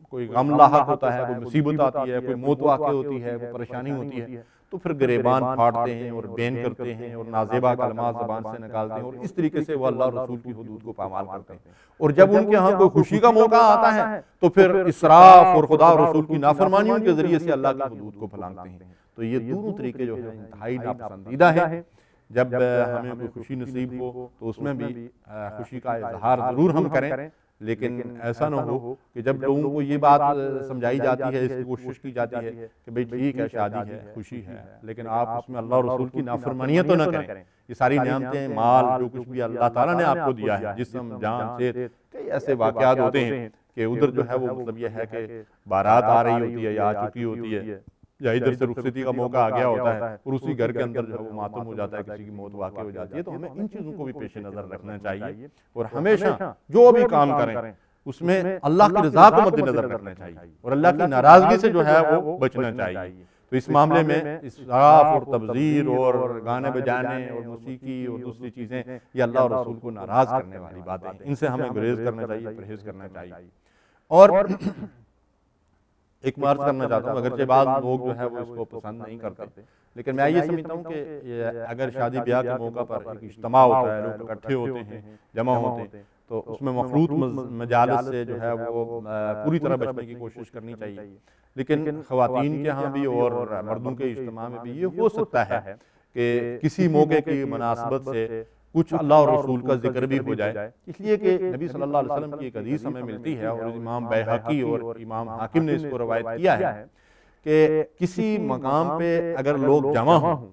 کوئی غم لاحق ہوتا ہے، کوئی مصیبت آتی ہے، کوئی موت واقع ہوتی ہے، کوئی پریشانی ہوتی ہے، تو پھر گریبان پھاڑتے ہیں اور بین کرتے ہیں اور نازیبا کلمات زبان سے نکالتے ہیں اور اس طریقے سے وہ اللہ اور رسول کی حدود کو پامال کرتے ہیں۔ اور جب ان کے ہاں کوئی خوشی کا موقع آتا ہے تو پھر اسراف اور خدا اور رسول کی نافرمانیوں کے ذریعے سے اللہ کی حدود کو پھلانگتے ہیں۔ تو یہ دونوں طریقے جو ہیں انتہائی ناپسندیدہ ہیں۔ جب ہمیں کوئی خوشی نصیب ہو تو اس میں بھی خوشی کا اظہار ضرور ہم کریں، لیکن ایسا نہ ہو کہ جب لوگوں کو یہ بات سمجھائی جاتی ہے، اس کی کوشش کی جاتی ہے کہ بھئی ٹھیک ہے، شادی ہے، خوشی ہے، لیکن آپ اس میں اللہ اور رسول کی نافرمانیاں تو نہ کریں۔ یہ ساری نعمتیں، مال، جو کچھ بھی اللہ تعالیٰ نے آپ کو دیا ہے، جسم، جان، صحت، کئی ایسے واقعات ہوتے ہیں کہ ادھر جو ہے وہ مطلب یہ ہے کہ بارات آ رہی ہوتی ہے یا آ چکی ہوتی ہے، یا ادھر سے رخصتی کا موقع آ گیا ہوتا ہے اور اسی گھر کے اندر جو ہے وہ ماتم ہو جاتا ہے، کسی کی موت واقع ہو جاتی ہے۔ تو ہمیں ان چیزوں کو بھی پیش نظر رکھنا چاہیے اور ہمیشہ جو بھی کام کریں اس میں اللہ کی رضا کو مد نظر رکھنا چاہیے اور اللہ کی ناراضگی سے جو ہے وہ بچنا چاہیے۔ تو اس معاملے میں اسراف اور تبذیر اور گانے بجانے اور موسیقی اور دوسری چیزیں یہ اللہ اور رسول کو ناراض کرنے والی باتیں ہیں، ان سے ہمیں گریز کرنا چاہیے، پرہیز کرنا چاہیے۔ اور ایک عرض کرنا چاہتا ہوں، اگرچہ بعض لوگ جو ہے وہ اس کو پسند نہیں کرتے، لیکن میں یہ سمجھتا ہوں کہ اگر شادی بیاہ کے موقع پر ایک اجتماع ہوتا ہے، لوگ اکٹھے ہوتے ہیں، جمع ہوتے ہیں، تو اس میں مخلوط مجالس سے جو ہے وہ پوری طرح بچنے کی کوشش کرنی چاہیے۔ لیکن خواتین کے ہاں بھی اور مردوں کے اجتماع میں بھی یہ ہو سکتا ہے کہ کسی موقع کی مناسبت سے کچھ اللہ اور رسول کا ذکر بھی ہو جائے، اس لیے کہ نبی صلی اللہ علیہ وسلم کی ایک حدیث ہمیں ملتی ہے اور امام بیہقی اور امام حاکم نے اس کو روایت کیا ہے کہ کسی مقام پہ اگر لوگ جمع ہوں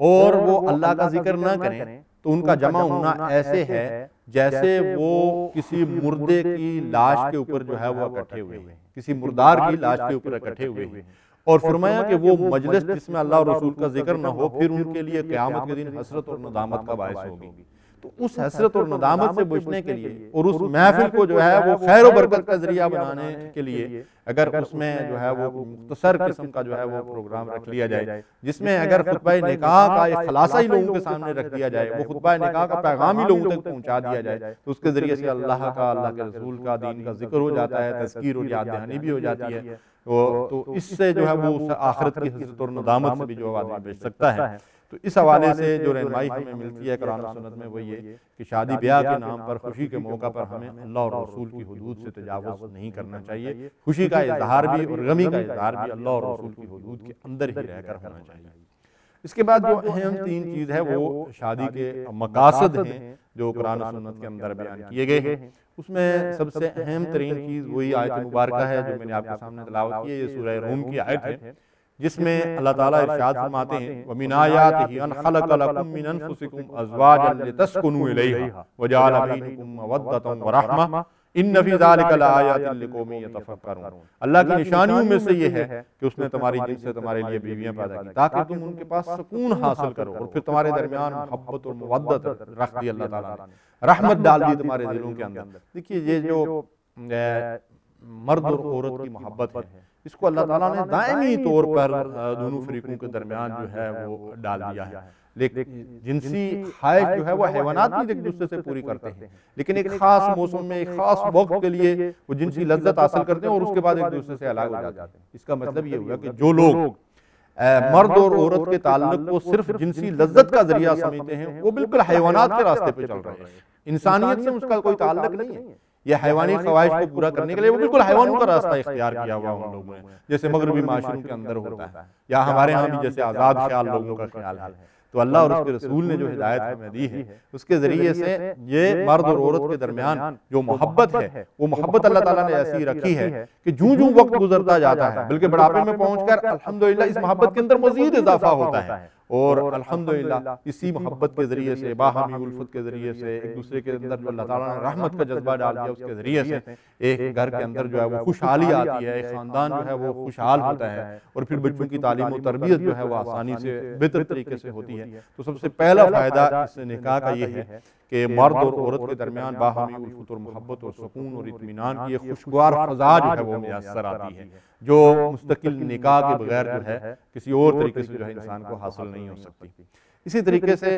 اور وہ اللہ کا ذکر نہ کریں تو ان کا جمع ہونا ایسے ہے جیسے وہ کسی مردے کی لاش کے اوپر جو ہے وہ اکٹھے ہوئے ہیں، کسی مردار کی لاش کے اوپر اکٹھے ہوئے ہیں۔ اور فرمایا کہ وہ مجلس جس میں اللہ اور رسول کا ذکر نہ ہو، پھر ان کے لیے قیامت کے دن حسرت اور ندامت کا باعث ہوگی۔ تو اس حسرت اور ندامت سے بچنے کے لیے اور اس محفل کو جو ہے وہ خیر و برکت کا ذریعہ بنانے کے لیے اگر اس میں جو ہے وہ مختصر قسم کا جو ہے وہ پروگرام رکھ لیا جائے، جس میں اگر خطبہ نکاح کا ایک خلاصہ ہی لوگوں کے سامنے رکھ دیا جائے، وہ خطبہ نکاح کا پیغام ہی لوگوں تک پہنچا دیا جائے، تو اس کے ذریعے سے اللہ کا، اللہ کے رسول کا، دین کا ذکر ہو جاتا ہے، تذکیر اور یاد دہانی بھی ہو جاتی ہے۔ تو اس سے جو ہے وہ آخرت کی حسرت اور ندامت سے بھی جو آدمی بچ سکتا ہے۔ تو اس حوالے سے جو رہنمائی ہمیں ملتی ہے قرآن و سنت میں وہ یہ کہ شادی بیاہ کے نام پر، خوشی کے موقع پر ہمیں اللہ اور رسول کی حدود سے تجاوز نہیں کرنا چاہیے۔ خوشی کا اظہار بھی اور غمی کا اظہار بھی اللہ اور رسول کی حدود کے اندر ہی رہ کر ہونا چاہیے۔ اس کے بعد جو اہم تین چیز ہے وہ شادی کے مقاصد ہیں جو قرآن و سنت کے اندر بیان کیے گئے ہیں۔ اس میں سب سے اہم ترین چیز وہی آیت مبارکہ ہے جو میں نے آپ کے سامنے تلاوت کی ہے، یہ سورہ روم کی آیت ہے، جس میں اللہ تعالیٰ ارشاد فرماتے ہیں وَمِنْ آيَاتِهِ أَنْ خَلَقَ لَكُم مِّنْ أَنفُسِكُمْ أَزْوَاجًا لِتَسْكُنُوا إِلَيْهَا وَجَعَلَ بَيْنَكُم مَّوَدَّةً وَرَحْمَةً إِنَّ فِي ذَلِكَ لَآيَاتٍ لِقَوْمٍ يَتَفَكَّرُونَ۔ اللہ کی نشانیوں میں سے یہ ہے کہ اس نے تمہاری جن سے تمہارے لیے بیویاں پیدا کی تاکہ تم ان کے پاس سکون حاصل کرو، اور پھر تمہارے درمیان محبت اور مودت رکھ دی اللہ تعالیٰ نے، رحمت ڈال دی تمہارے دلوں کے اندر۔ دیکھیے یہ جو مرد اور عورت کی محبت ہے، اس کو اللہ تعالیٰ نے دائمی طور پر دونوں فریقوں کے درمیان جو ہے وہ ڈال دیا ہے۔ لیکن جنسی خواہش جو ہے وہ حیوانات بھی ایک دوسرے سے پوری کرتے ہیں، لیکن ایک خاص موسم میں، ایک خاص وقت کے لیے وہ جنسی لذت حاصل کرتے ہیں اور اس کے بعد ایک دوسرے سے الگ ہو جاتے ہیں۔ اس کا مطلب یہ ہوا کہ جو لوگ مرد اور عورت کے تعلق کو صرف جنسی لذت کا ذریعہ سمجھتے ہیں وہ بالکل حیوانات کے راستے پہ چل رہے ہیں، انسانیت سے اس کا کوئی تعلق نہیں ہے۔ یہ حیوانی خواہش کو پورا کرنے کے لیے وہ بالکل حیوانوں کا راستہ اختیار کیا ہوا ان لوگوں نے، جیسے مغربی معاشروں کے اندر ہوتا ہے، یا ہمارے ہاں بھی جیسے آزاد خیال لوگوں کا خیال ہے۔ تو اللہ اور اس کے رسول نے جو ہدایت ہمیں دی ہے اس کے ذریعے سے یہ مرد اور عورت کے درمیان جو محبت ہے وہ محبت اللہ تعالیٰ نے ایسی رکھی ہے کہ جوں وقت گزرتا جاتا ہے، بلکہ بڑھاپے میں پہنچ کر الحمدللہ اس محبت کے اندر مزید اضافہ ہوتا ہے اور الحمدللہ اسی محبت کے ذریعے سے، باہمی الفت کے ذریعے سے، ایک دوسرے کے اندر جو اللہ تعالیٰ نے رحمت کا جذبہ ڈال دیا، اس کے ذریعے سے ایک گھر کے اندر جو ہے وہ خوشحالی آتی ہے، ایک خاندان جو ہے وہ خوشحال ہوتا ہے، اور پھر بچوں کی تعلیم و تربیت جو ہے وہ آسانی سے بہتر طریقے سے ہوتی ہے۔ تو سب سے پہلا فائدہ اس نکاح کا یہ ہے کہ مرد اور عورت کے درمیان باہمی الفت اور محبت اور سکون اور اطمینان کی ایک خوشگوار فضا جو ہے وہ میسر آتی ہے، جو مستقل نکاح کے بغیر جو ہے کسی اور طریقے سے جو ہے انسان کو حاصل نہیں ہو سکتی۔ اسی طریقے سے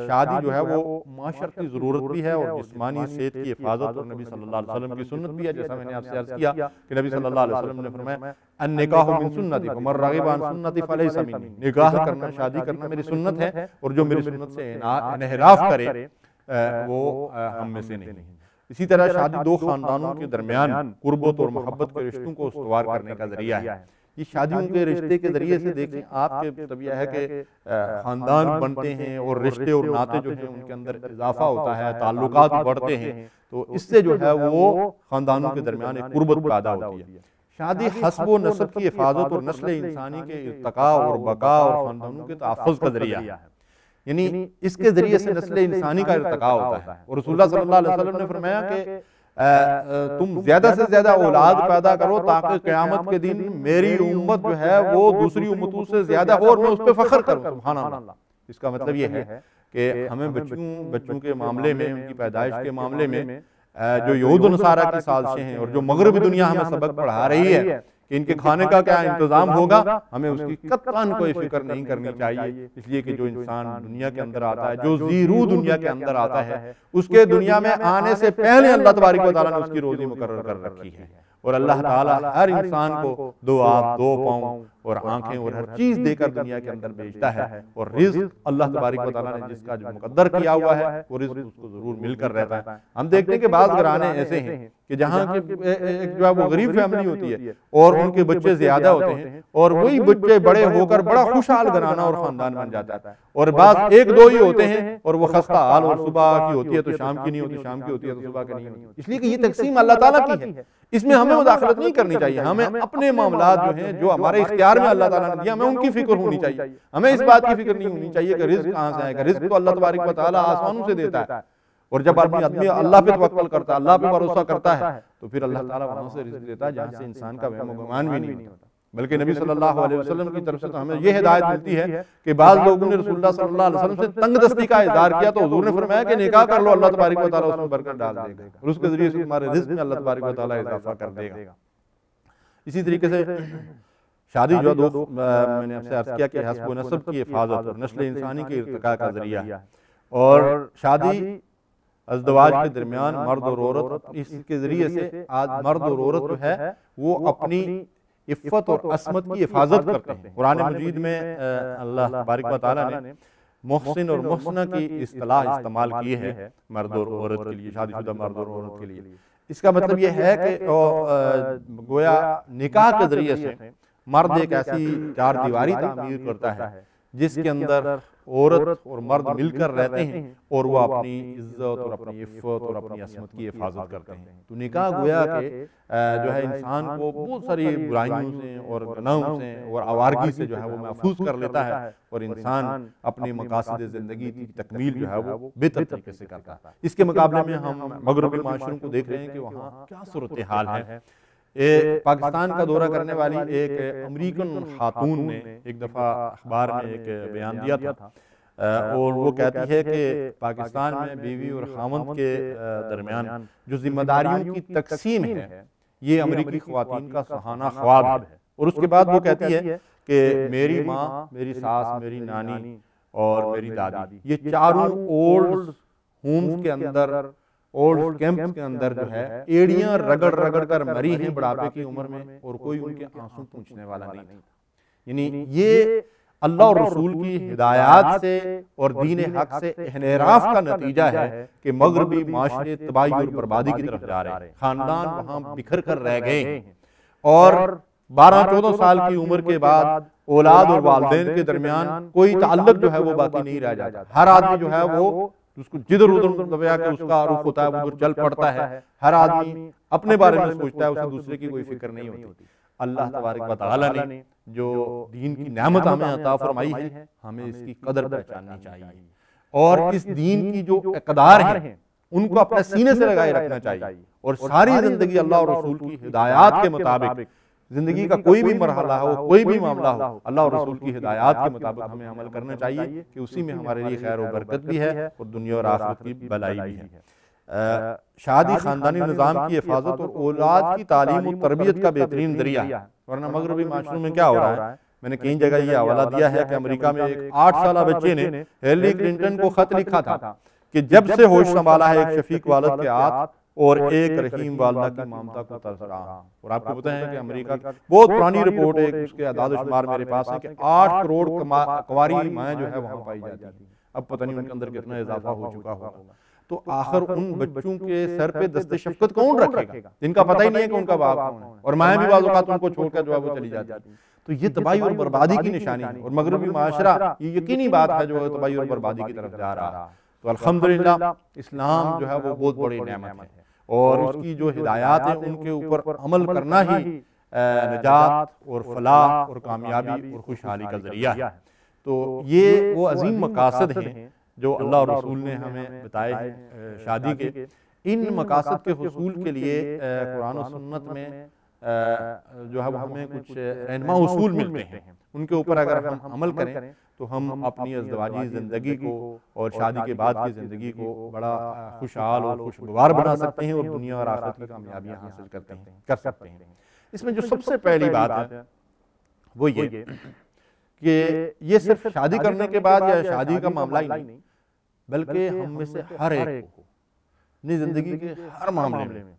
شادی جو ہے وہ معاشرتی ضرورت بھی ہے اور جسمانی صحت کی حفاظت، اور نبی صلی اللہ علیہ وسلم کی سنت بھی ہے، جیسا میں نے آپ سے عرض کیا کہ نبی صلی اللہ علیہ وسلم نے فرمایا النکاح من سنتی فمن رغب عن سنتی فلیس منی، نکاح کرنا، شادی کرنا میری سنت ہے، اور جو میری سنت سے انحراف کرے وہ ہم میں سے نہیں۔ اسی طرح شادی دو خاندانوں کے درمیان قربت اور محبت کے رشتوں کو استوار کرنے کا ذریعہ ہے۔ یہ شادیوں کے رشتے کے ذریعے سے دیکھیں آپ کے طبیعہ ہے کہ خاندان بنتے ہیں اور رشتے اور ناطے جو ہیں ان کے اندر اضافہ ہوتا ہے، تعلقات بڑھتے ہیں، تو اس سے جو ہے وہ خاندانوں کے درمیان ایک قربت پیدا ہوتی ہے۔ شادی حسب و نسب کی حفاظت اور نسل انسانی کے ارتقاء اور بقاء اور خاندانوں کے تحفظ کا ذریعہ ہے، یعنی اس کے ذریعے سے نسل انسانی کا ارتقاء ہوتا ہے۔ اور رسول اللہ صلی اللہ علیہ وسلم نے فرمایا کہ تم زیادہ سے زیادہ اولاد پیدا کرو تاکہ قیامت کے دن میری امت جو ہے وہ دوسری امتوں سے زیادہ ہو اور میں اس پہ فخر کروں۔ سبحان اللہ۔ اس کا مطلب یہ ہے کہ ہمیں بچوں کے معاملے میں، ان کی پیدائش کے معاملے میں جو یہود و نصارہ کی سازشیں ہیں اور جو مغربی دنیا ہمیں سبق پڑھا رہی ہے کہ ان کے کھانے کا کیا انتظام ہوگا، ہمیں اس کی قطعاً کوئی فکر نہیں کرنی چاہیے، اس لیے کہ جو انسان دنیا کے اندر آتا ہے، جو زیرو دنیا کے اندر آتا ہے، اس کے دنیا میں آنے سے پہلے اللہ تبارک و تعالیٰ نے اس کی روزی مقرر کر رکھی ہے، اور اللہ تعالیٰ ہر انسان کو دو ہاتھ، دو پاؤں اور آنکھیں اور ہر چیز دے کر دنیا کے اندر بھیجتا ہے، اور رزق اللہ تبارک و تعالیٰ نے جس کا جو مقدر کیا ہوا ہے وہ رزق اس کو ضرور مل کر رہتا ہے۔ ہم دیکھتے ہیں کہ بعض گھرانے ایسے ہیں کہ جہاں جو ہے وہ غریب فیملی ہوتی ہے اور ان کے بچے زیادہ ہوتے ہیں، اور وہی بچے بڑے ہو کر بڑا خوشحال گھرانہ اور خاندان بن جاتا ہے، اور بعض ایک دو ہی ہوتے ہیں اور وہ خستہ حال، اور صبح کی ہوتی ہے تو شام کی نہیں ہوتی، شام کی ہوتی ہے تو صبح کی نہیں ہوتی، اس لیے کہ یہ تقسیم اللہ تعالیٰ کی ہے، اس میں ہمیں مداخلت نہیں کرنی چاہیے۔ ہمیں اپنے معاملات جو ہیں جو ہمارے اختیار میں اللہ تعالیٰ نے دیا ہمیں ان کی فکر ہونی چاہیے، ہمیں اس بات کی فکر نہیں ہونی چاہیے کہ رزق کہاں سے آئے گا۔ رزق تو اللہ تبارک و تعالیٰ آسمانوں سے دیتا ہے، اور جب آدمی اللہ پہ توکل کرتا ہے، اللہ پہ بھروسہ کرتا ہے، تو پھر اللہ تعالیٰ وہاں سے رزق دیتا ہے جہاں سے انسان کا وہم و گمان بھی نہیں ہوتا۔ بلکہ نبی صلی اللہ علیہ وسلم کی طرف سے تو ہمیں یہ ہدایت ملتی ہے کہ بعض لوگوں نے رسول اللہ صلی اللہ علیہ وسلم سے تنگ دستی کا اظہار کیا تو حضور نے فرمایا کہ نکاح کر لو، اللہ تبارک و تعالیٰ اس میں برکت ڈال دے گا، اور اس کے ذریعے سے تمہارے رزق میں اللہ تبارک و تعالیٰ اضافہ کر دے گا۔ اسی طریقے سے شادی جو دو میں نے آپ سے عرض کیا کہ حسب و نسب کی حفاظت اور نسل انسانی کے ارتقاء کا ذریعہ ہے، اور شادی ازدواج کے درمیان مرد اور عورت، اس کے ذریعے سے آج مرد اور عورت جو ہے وہ اپنی عفت اور عصمت کی حفاظت کرتے ہیں۔ قرآن مجید میں اللہ تبارک و تعالیٰ نے محسن اور محسنہ کی اصطلاح استعمال کی ہے مرد اور عورت کے لیے، شادی شدہ مرد اور عورت کے لیے۔ اس کا مطلب یہ ہے کہ گویا نکاح کے ذریعے سے مرد ایک ایسی چار دیواری تعمیر کرتا ہے جس کے اندر عورت اور مرد مل کر رہتے ہیں اور وہ اپنی عزت اور اپنی عفت اور اپنی عصمت کی حفاظت کرتے ہیں۔ تو نکاح گویا کہ جو ہے انسان کو بہت ساری برائیوں سے اور گناہوں سے اور آوارگی سے جو ہے وہ محفوظ کر لیتا ہے، اور انسان اپنے مقاصد زندگی کی تکمیل جو ہے وہ بہتر طریقے سے کرتا ہے۔ اس کے مقابلے میں ہم مغربی معاشروں کو دیکھ رہے ہیں کہ وہاں کیا صورتحال ہے۔ پاکستان کا دورہ کرنے والی ایک امریکن خاتون نے ایک دفعہ اخبار میں ایک بیان دیا تھا، اور وہ کہتی ہے کہ پاکستان میں بیوی اور خاوند کے درمیان جو ذمہ داریوں کی تقسیم ہے یہ امریکی خواتین کا سہانہ خواب ہے۔ اور اس کے بعد وہ کہتی ہے کہ میری ماں، میری ساس، میری نانی اور میری دادی، یہ چاروں اولڈ ہومز کے اندر، اولڈ کیمپس کے اندر جو ہے ایڑیاں رگڑ رگڑ کر مری ہیں بڑھاپے کی عمر میں، اور کوئی ان کے آنسو پوچھنے والا نہیں تھا۔ یعنی یہ اللہ اور رسول کی ہدایات سے اور دین حق سے انحراف کا نتیجہ ہے کہ مغربی معاشرے تباہی اور بربادی کی طرف جا رہے ہیں۔ خاندان وہاں بکھر کر رہ گئے ہیں، اور 12-14 سال کی عمر کے بعد اولاد اور والدین کے درمیان کوئی تعلق جو ہے وہ باقی نہیں رہ جاتا۔ ہر آدمی جو ہے وہ اس کو جدھر ادھر دبیا کہ اس کا رخ ہوتا ہے وہ چل پڑتا ہے، ہر آدمی اپنے بارے میں سوچتا ہے، اسے دوسرے کی کوئی فکر نہیں ہوتی۔ اللہ تبارک و تعالیٰ نے جو دین کی نعمت ہمیں عطا فرمائی ہے ہمیں اس کی قدر پہچاننی چاہیے، اور اس دین کی جو اقدار ہیں ان کو اپنے سینے سے لگائے رکھنا چاہیے، اور ساری زندگی اللہ اور رسول کی ہدایات کے مطابق زندگی کا کوئی بھی مرحلہ ہو، کوئی بھی معاملہ ہو، اللہ اور رسول کی ہدایات کے مطابق ہمیں عمل کرنا چاہیے کہ اسی میں ہمارے لیے خیر و برکت بھی ہے اور دنیا اور آخرت کی بھلائی بھی ہے۔ شادی خاندانی نظام کی حفاظت اور اولاد کی تعلیم و تربیت کا بہترین ذریعہ ہے، ورنہ مغربی معاشروں میں کیا ہو رہا ہے؟ میں نے کئی جگہ یہ حوالہ دیا ہے کہ امریکہ میں ایک 8 سالہ بچے نے ہیلری کلنٹن کو خط لکھا تھا کہ جب سے ہوش سنبھالا ہے ایک شفیق والد کے ہاتھ اور ایک رحیم والدہ کی ممتا کو ترس رہا ہوں۔ اور آپ کو پتہ ہے کہ امریکہ کی بہت پرانی رپورٹ ہے، اس کے اعداد و شمار میرے پاس ہے کہ 8 کروڑ کنواری مائیں جو ہے وہاں پائی جاتی ہیں۔ اب پتہ نہیں ان کے اندر کتنا اضافہ ہو چکا ہوگا۔ تو آخر ان بچوں کے سر پہ دست شفقت کون رکھے گا جن کا پتہ ہی نہیں ہے کہ ان کا باپ کون ہے، اور مائیں بھی بعض اوقات ان کو چھوڑ کر جو ہے وہ چلی جاتی ہیں۔ تو یہ تباہی اور بربادی کی نشانی ہے، اور مغربی معاشرہ یہ یقینی بات ہے جو تباہی اور بربادی کی طرف جا رہا ہے۔ تو الحمدللہ اسلام جو ہے وہ بہت بڑی نعمت ہے، اور اس کی جو ہدایات ہیں ان کے اوپر عمل کرنا ہی نجات اور فلاح اور کامیابی اور خوشحالی کا ذریعہ ہے۔ تو یہ وہ عظیم مقاصد ہیں جو اللہ اور رسول نے ہمیں بتائے ہیں شادی کے۔ ان مقاصد کے حصول کے لیے قرآن و سنت میں جو ہے ہمیں کچھ رہنما اصول ملتے ہیں، ان کے اوپر اگر ہم عمل کریں تو ہم اپنی ازدواجی زندگی کو اور شادی کے بعد کی زندگی کو بڑا خوشحال اور خوشگوار بنا سکتے ہیں، اور دنیا اور آخرت کی کامیابیاں حاصل کر سکتے ہیں۔ اس میں جو سب سے پہلی بات ہے وہ یہ کہ یہ صرف شادی کرنے کے بعد یا شادی کا معاملہ ہی نہیں، بلکہ ہم میں سے ہر ایک کو اپنی زندگی کے ہر معاملے میں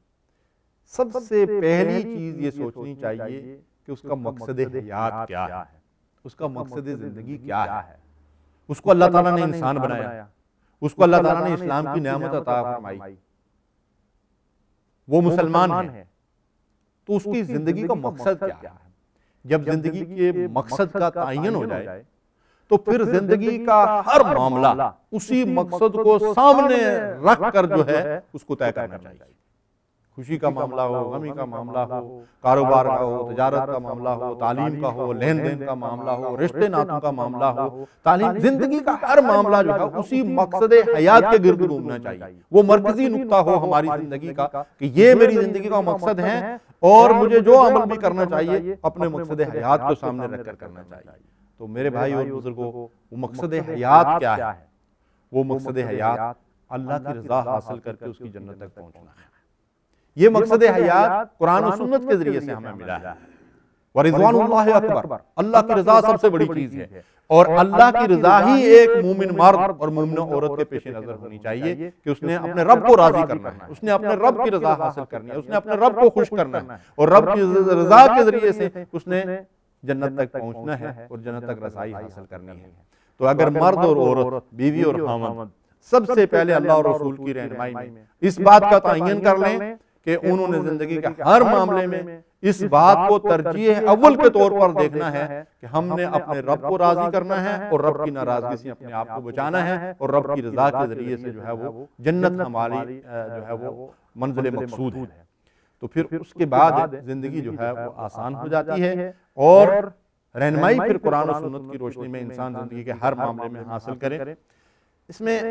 سب سے پہلی چیز یہ سوچنی چاہیے کہ اس کا مقصد حیات کیا ہے، اس کا مقصد زندگی کیا ہے۔ اس کو اللہ تعالیٰ نے انسان بنایا، اس کو اللہ تعالیٰ نے اسلام کی نعمت عطا فرمائی، وہ مسلمان ہے، تو اس کی زندگی کا مقصد کیا ہے؟ جب زندگی کے مقصد کا تعین ہو جائے تو پھر زندگی کا ہر معاملہ اسی مقصد کو سامنے رکھ کر جو ہے اس کو طے کرنا چاہیے۔ خوشی کا معاملہ ہو، غمی کا معاملہ ہو، کاروبار کا ہو، تجارت کا معاملہ ہو، تعلیم کا ہو، لین دین کا معاملہ ہو، رشتے ناتوں کا معاملہ ہو، تعلیم، زندگی کا ہر معاملہ جو ہے اسی مقصد حیات کے گرد گھومنا چاہیے۔ وہ مرکزی نقطہ ہو ہماری زندگی کا کہ یہ میری زندگی کا مقصد ہے، اور مجھے جو عمل بھی کرنا چاہیے اپنے مقصد حیات کو سامنے رکھ کر کرنا چاہیے۔ تو میرے بھائی اور بزرگوں، وہ مقصد حیات کیا ہے؟ وہ مقصد حیات اللہ کی رضا حاصل کر کے اس کی جنت تک پہنچنا ہے۔ یہ مقصد حیات قرآن و سنت کے ذریعے سے ہمیں ملا ہے۔ وَرِضْوَانُ اللَّهِ اکبر، اللہ کی رضا سب سے بڑی چیز ہے، اور اللہ کی رضا ہی ایک مومن مرد اور مومنہ عورت کے پیش نظر ہونی چاہیے کہ اس نے اپنے رب کو راضی کرنا ہے، اس نے اپنے رب کی رضا حاصل کرنی ہے، اس نے اپنے رب کو خوش کرنا ہے، اور رب کی رضا کے ذریعے سے اس نے جنت تک پہنچنا ہے اور جنت تک رسائی حاصل کرنی ہے۔ تو اگر مرد اور عورت، بیوی اور خاوند سب سے پہلے اللہ اور رسول کی رہنمائی میں اس بات کا تعین کر لیں کہ انہوں نے زندگی کے ہر معاملے میں اس بات کو ترجیح اول کے طور پر دیکھنا ہے کہ ہم نے اپنے رب کو راضی کرنا ہے اور رب کی ناراضگی سے اپنے آپ کو بچانا ہے، اور رب کی رضا کے ذریعے سے جو ہے وہ جنت ہماری جو ہے وہ منزل مقصود ہے۔ تو پھر اس کے بعد زندگی جو ہے وہ آسان ہو جاتی ہے، اور رہنمائی پھر قرآن و سنت کی روشنی میں انسان زندگی کے ہر معاملے میں حاصل کرے۔ اس میں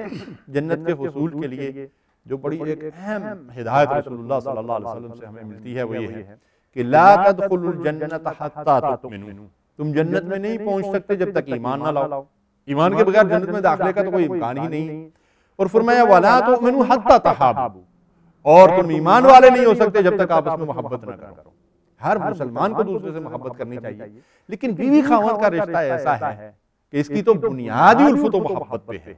جنت کے حصول کے لیے جو بڑی ایک اہم ہدایت رسول اللہ صلی اللہ علیہ وسلم سے ہمیں ملتی ہے وہ یہ ہے کہ لا تدخلوا الجنت حتی تؤمنوا، تم جنت میں نہیں پہنچ سکتے جب تک ایمان نہ لاؤ۔ ایمان کے بغیر جنت میں داخلے کا تو کوئی امکان ہی نہیں۔ اور فرمایا وَلَا تُؤْمِنُوا حَتَّى تَحَابُوا، اور تم ایمان والے نہیں ہو سکتے جب تک آپس میں محبت نہ کرو۔ ہر مسلمان کو دوسرے سے محبت کرنی چاہیے، لیکن بیوی خاوند کا رشتہ ایسا ہے کہ اس کی تو بنیادی الفت و محبت پہ ہے۔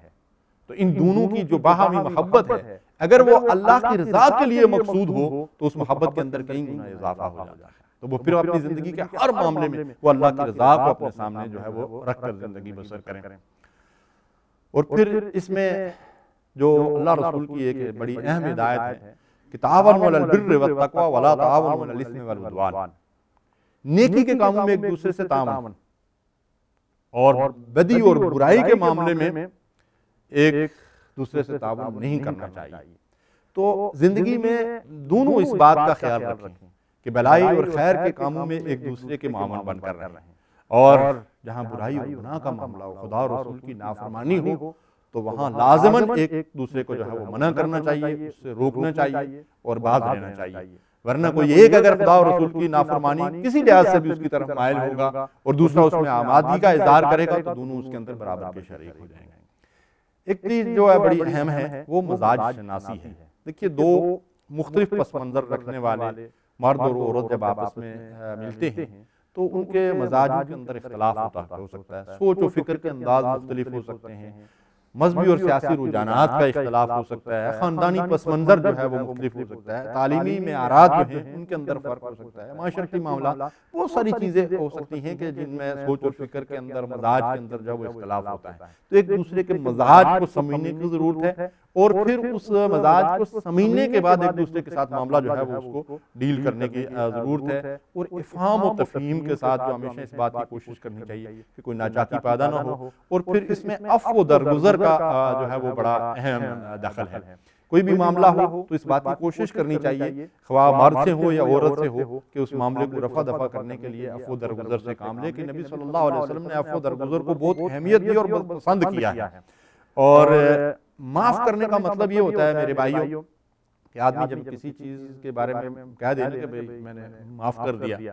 تو ان دونوں کی جو باہمی محبت ہے، اگر وہ اللہ کی رضا کے لیے مقصود ہو تو اس محبت کے اندر کئی گنا اضافہ ہو جاتا ہے۔ تو وہ پھر اپنی زندگی کے ہر معاملے میں وہ اللہ کی رضا کو اپنے سامنے جو ہے وہ رکھ کر زندگی بسر کریں۔ اور پھر اس میں جو اللہ رسول کی ایک بڑی اہم ہدایت ہے کہ تعاونوا علی البر والتقوی ولا تعاونوا علی الاثم والعدوان، نیکی کے کاموں میں ایک دوسرے سے تعاون، اور بدی اور برائی کے معاملے میں ایک دوسرے سے تعاون نہیں کرنا چاہیے۔ تو زندگی میں دونوں اس بات کا خیال رکھیں کہ بھلائی اور خیر کے کاموں میں ایک دوسرے کے معاون بن کر رہیں، اور جہاں برائی اور گناہ کا معاملہ ہو، خدا اور رسول کی نافرمانی ہو، تو وہاں لازماً ایک دوسرے کو جو ہے وہ منع کرنا چاہیے، اس سے روکنا چاہیے اور باز رہنا چاہیے، ورنہ کوئی ایک اگر خدا اور رسول کی نافرمانی کسی لحاظ سے بھی اس کی طرف مائل ہوگا اور دوسرا اس میں آمادگی کا اظہار کرے گا، تو دونوں اس کے اندر برابر کے شریک ہو جائیں گے۔ ایک چیز جو ہے بڑی اہم ہے وہ مزاج شناسی ہے۔ دیکھیے، دو مختلف پس منظر رکھنے والے مرد اور عورت جب آپس میں ملتے ہیں تو ان کے مزاجوں کے اندر اختلاف ہو سکتا ہے، سوچ و فکر کے انداز مختلف ہو سکتے ہیں، مذہبی اور سیاسی رجحانات کا اختلاف ہو سکتا ہے، خاندانی پس منظر جو ہے وہ مختلف ہو سکتا ہے، تعلیمی معیارات جو ہیں ان کے اندر فرق ہو سکتا ہے، معاشرتی معاملات، بہت ساری چیزیں ہو سکتی ہیں کہ جن میں سوچ اور فکر کے اندر، مزاج کے اندر جو وہ اختلاف ہوتا ہے۔ تو ایک دوسرے کے مزاج کو سمجھنے کی ضرورت ہے، اور پھر اس مزاج کو سمجھنے کے بعد ایک دوسرے کے ساتھ معاملہ جو ہے وہ اس کو ڈیل کرنے کی ضرورت ہے، اور افہام و تفہیم کے ساتھ جو ہمیشہ اس بات کی کوشش کرنی چاہیے کہ کوئی ناچاکی پیدا نہ ہو، اور پھر اس میں عفو و درگزر کا جو ہے وہ بڑا اہم دخل ہے۔ کوئی بھی معاملہ ہو تو اس بات کی کوشش کرنی چاہیے، خواہ مرد سے ہو یا عورت سے ہو، کہ اس معاملے کو رفع دفع کرنے کے لیے عفو و درگزر سے کام لے، کہ نبی صلی اللہ علیہ وسلم نے عفو و درگزر کو بہت اہمیت دی اور بہت پسند کیا ہے۔ اور معاف کرنے کا مطلب یہ ہوتا ہے میرے بھائیوں کہ آدمی جب کسی چیز کے بارے میں کہہ دے کہ بھئی میں نے معاف کر دیا،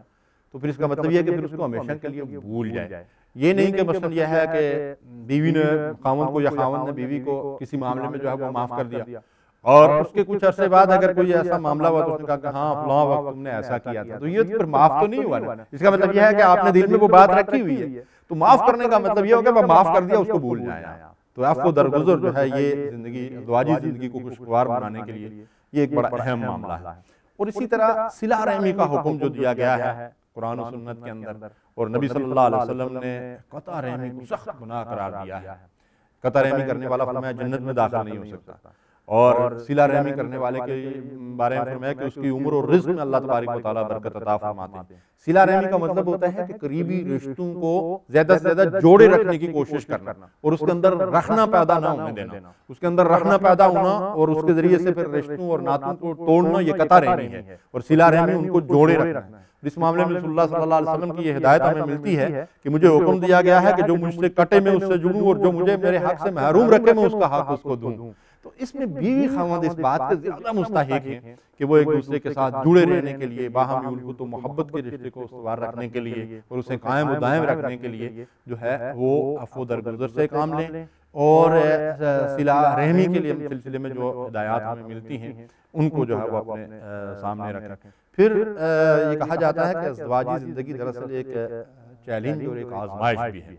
تو پھر اس کا مطلب یہ ہے کہ پھر اس کو ہمیشہ کے لیے بھول جائے۔ یہ نہیں کہ مثلا یہ ہے کہ بیوی نے خاوند کو یا خاوند نے بیوی کو کسی معاملے میں جو ہے وہ معاف کر دیا، اور اس کے کچھ عرصے بعد اگر کوئی ایسا معاملہ ہوا تو اس نے کہا کہ ہاں فلاں وقت تم نے ایسا کیا تھا، تو یہ پھر معاف تو نہیں ہوا نا۔ اس کا مطلب یہ ہے کہ آپ نے دل میں وہ بات رکھی ہوئی ہے، تو معاف کرنے کا مطلب یہ ہوگا کہ معاف کر دیا، اس کو بھول جائیں۔ تو عفو و درگزر جو ہے یہ زندگی، ازدواجی زندگی کو خوشگوار بنانے کے لیے یہ ایک بڑا اہم معاملہ ہے۔ اور اسی طرح صلہ رحمی کا حکم جو دیا گیا ہے قرآن و سنت کے اندر، اور نبی صلی اللہ علیہ وسلم نے قطع رحمی کو سخت گناہ قرار دیا ہے۔ قطع رحمی کرنے والا فرمایا جنت میں داخل نہیں ہو سکتا، اور صلہ رحمی کرنے والے کے بارے میں فرمایا کہ اس کی عمر اور رزق میں اللہ تبارک و تعالیٰ برکت عطا فرماتے ہیں۔ صلہ رحمی کا مطلب ہوتا ہے کہ قریبی رشتوں کو زیادہ سے زیادہ جوڑے رکھنے کی کوشش کرنا، اور اس کے اندر رکھنا پیدا نہ ہونے دینا، اس کے اندر رکھنا پیدا ہونا اور اس کے ذریعے سے پھر رشتوں اور ناتوں کو توڑنا، یہ قطع رحمی ہے، اور صلہ رحمی ان کو جوڑے رکھنا ہے۔ اس معاملے میں رسول اللہ صلی اللہ علیہ وسلم کی یہ ہدایت ہمیں ملتی ہے کہ مجھے حکم دیا گیا ہے کہ جو مجھ سے کٹے میں اس سے جڑوں، اور جو مجھے میرے حق سے محروم رکھے میں اس کا حق اس کو دوں۔ تو اس میں بیوی خاوند اس بات کے زیادہ مستحق ہیں کہ وہ ایک دوسرے کے ساتھ جڑے رہنے کے لیے، باہمی الفت و محبت کے رشتے کو استوار رکھنے کے لیے اور اسے قائم و دائم رکھنے کے لیے جو ہے وہ عفو و درگزر سے کام لیں، اور صلہ رحمی کے لیے سلسلے میں جو ہدایات ہمیں ملتی ہیں ان کو جو ہے وہ اپنے سامنے رکھیں۔ پھر یہ کہا جاتا ہے کہ ازدواجی زندگی دراصل ایک چیلنج اور ایک آزمائش بھی ہے،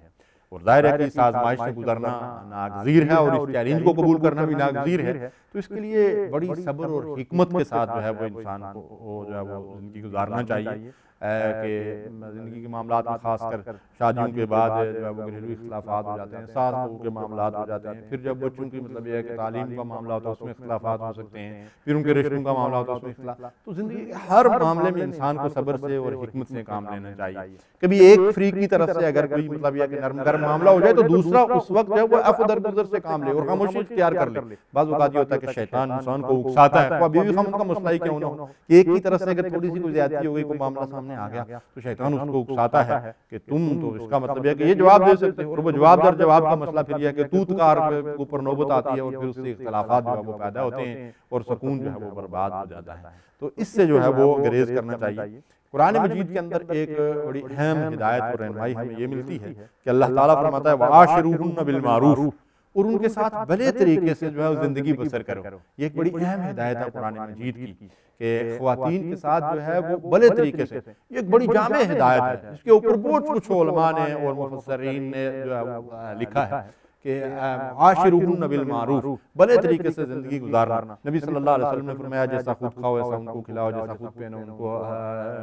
اور ظاہر ہے کہ اس آزمائش سے گزرنا ناگزیر ہے، اور اس چیلنج کو قبول کرنا بھی ناگزیر ہے۔ تو اس کے لیے بڑی صبر اور حکمت کے ساتھ جو ہے وہ انسان کو جو ہے وہ زندگی گزارنا چاہیے، کہ زندگی کے معاملات میں خاص کر شادیوں کے بعد جو ہے وہ گھریلو اختلافات ہو جاتے ہیں، ساس بہو کے معاملات ہو جاتے ہیں، پھر جب بچوں کی مطلب یہ ہے کہ تعلیم کا معاملہ ہوتا ہے اس میں اختلافات ہو سکتے ہیں، پھر ان کے رشتوں کا معاملہ ہوتا ہے اس میں اختلاف۔ تو زندگی کے ہر معاملے میں انسان کو صبر سے اور حکمت سے کام لینا چاہیے۔ کبھی ایک فریق کی طرف سے اگر کوئی مطلب یہ کہ نرم گرم معاملہ ہو جائے تو دوسرا اس وقت جو ہے وہ عفو درگزر سے کام لے اور خاموشی اختیار کر لے۔ بعض اوقات یہ ہوتا ہے کہ شیطان انسان کو اکساتا ہے، بیوی خاوند کا مسئلہ ہی کیوں نہ ہو کہ ایک کی طرف سے اگر تھوڑی سی کوئی زیادتی ہو گئی، کوئی معاملہ سامنے آ گیا تو شیطان اس کو اکساتا ہے کہ تم تو، اس کا مطلب ہے کہ یہ جواب دے سکتے ہو، اور وہ جواب در جواب کا مسئلہ پھر یہ ہے کہ تو تکار کے اوپر نوبت آتی ہے، اور پھر اس سے اختلافات جو ہے وہ پیدا ہوتے ہیں اور سکون جو ہے وہ برباد ہو جاتا ہے۔ تو اس سے جو ہے وہ گریز کرنا چاہیے۔ قرآن مجید کے اندر ایک بڑی اہم ہدایت اور رہنمائی ہمیں یہ ملتی ہے کہ اللہ تعالیٰ فرماتا ہے وَعَاشِرُوهُنَّ بِالْمَعْرُوفِ، اور ان کے ساتھ بھلے طریقے سے جو ہے زندگی بسر کرو۔ یہ ایک بڑی اہم ہدایت ہے قرآن مجید کی کہ خواتین کے ساتھ جو ہے وہ بھلے طریقے سے، یہ ایک بڑی جامع ہدایت ہے، اس کے اوپر بہت کچھ علماء نے اور مفسرین نے جو ہے وہ لکھا ہے کہ عاشروہن بالمعروف، بھلے طریقے سے زندگی گزارنا۔ نبی صلی اللہ علیہ وسلم نے فرمایا جیسا خود کھاؤ ایسا ان کو کھلاؤ، جیسا خود پہنو ان کو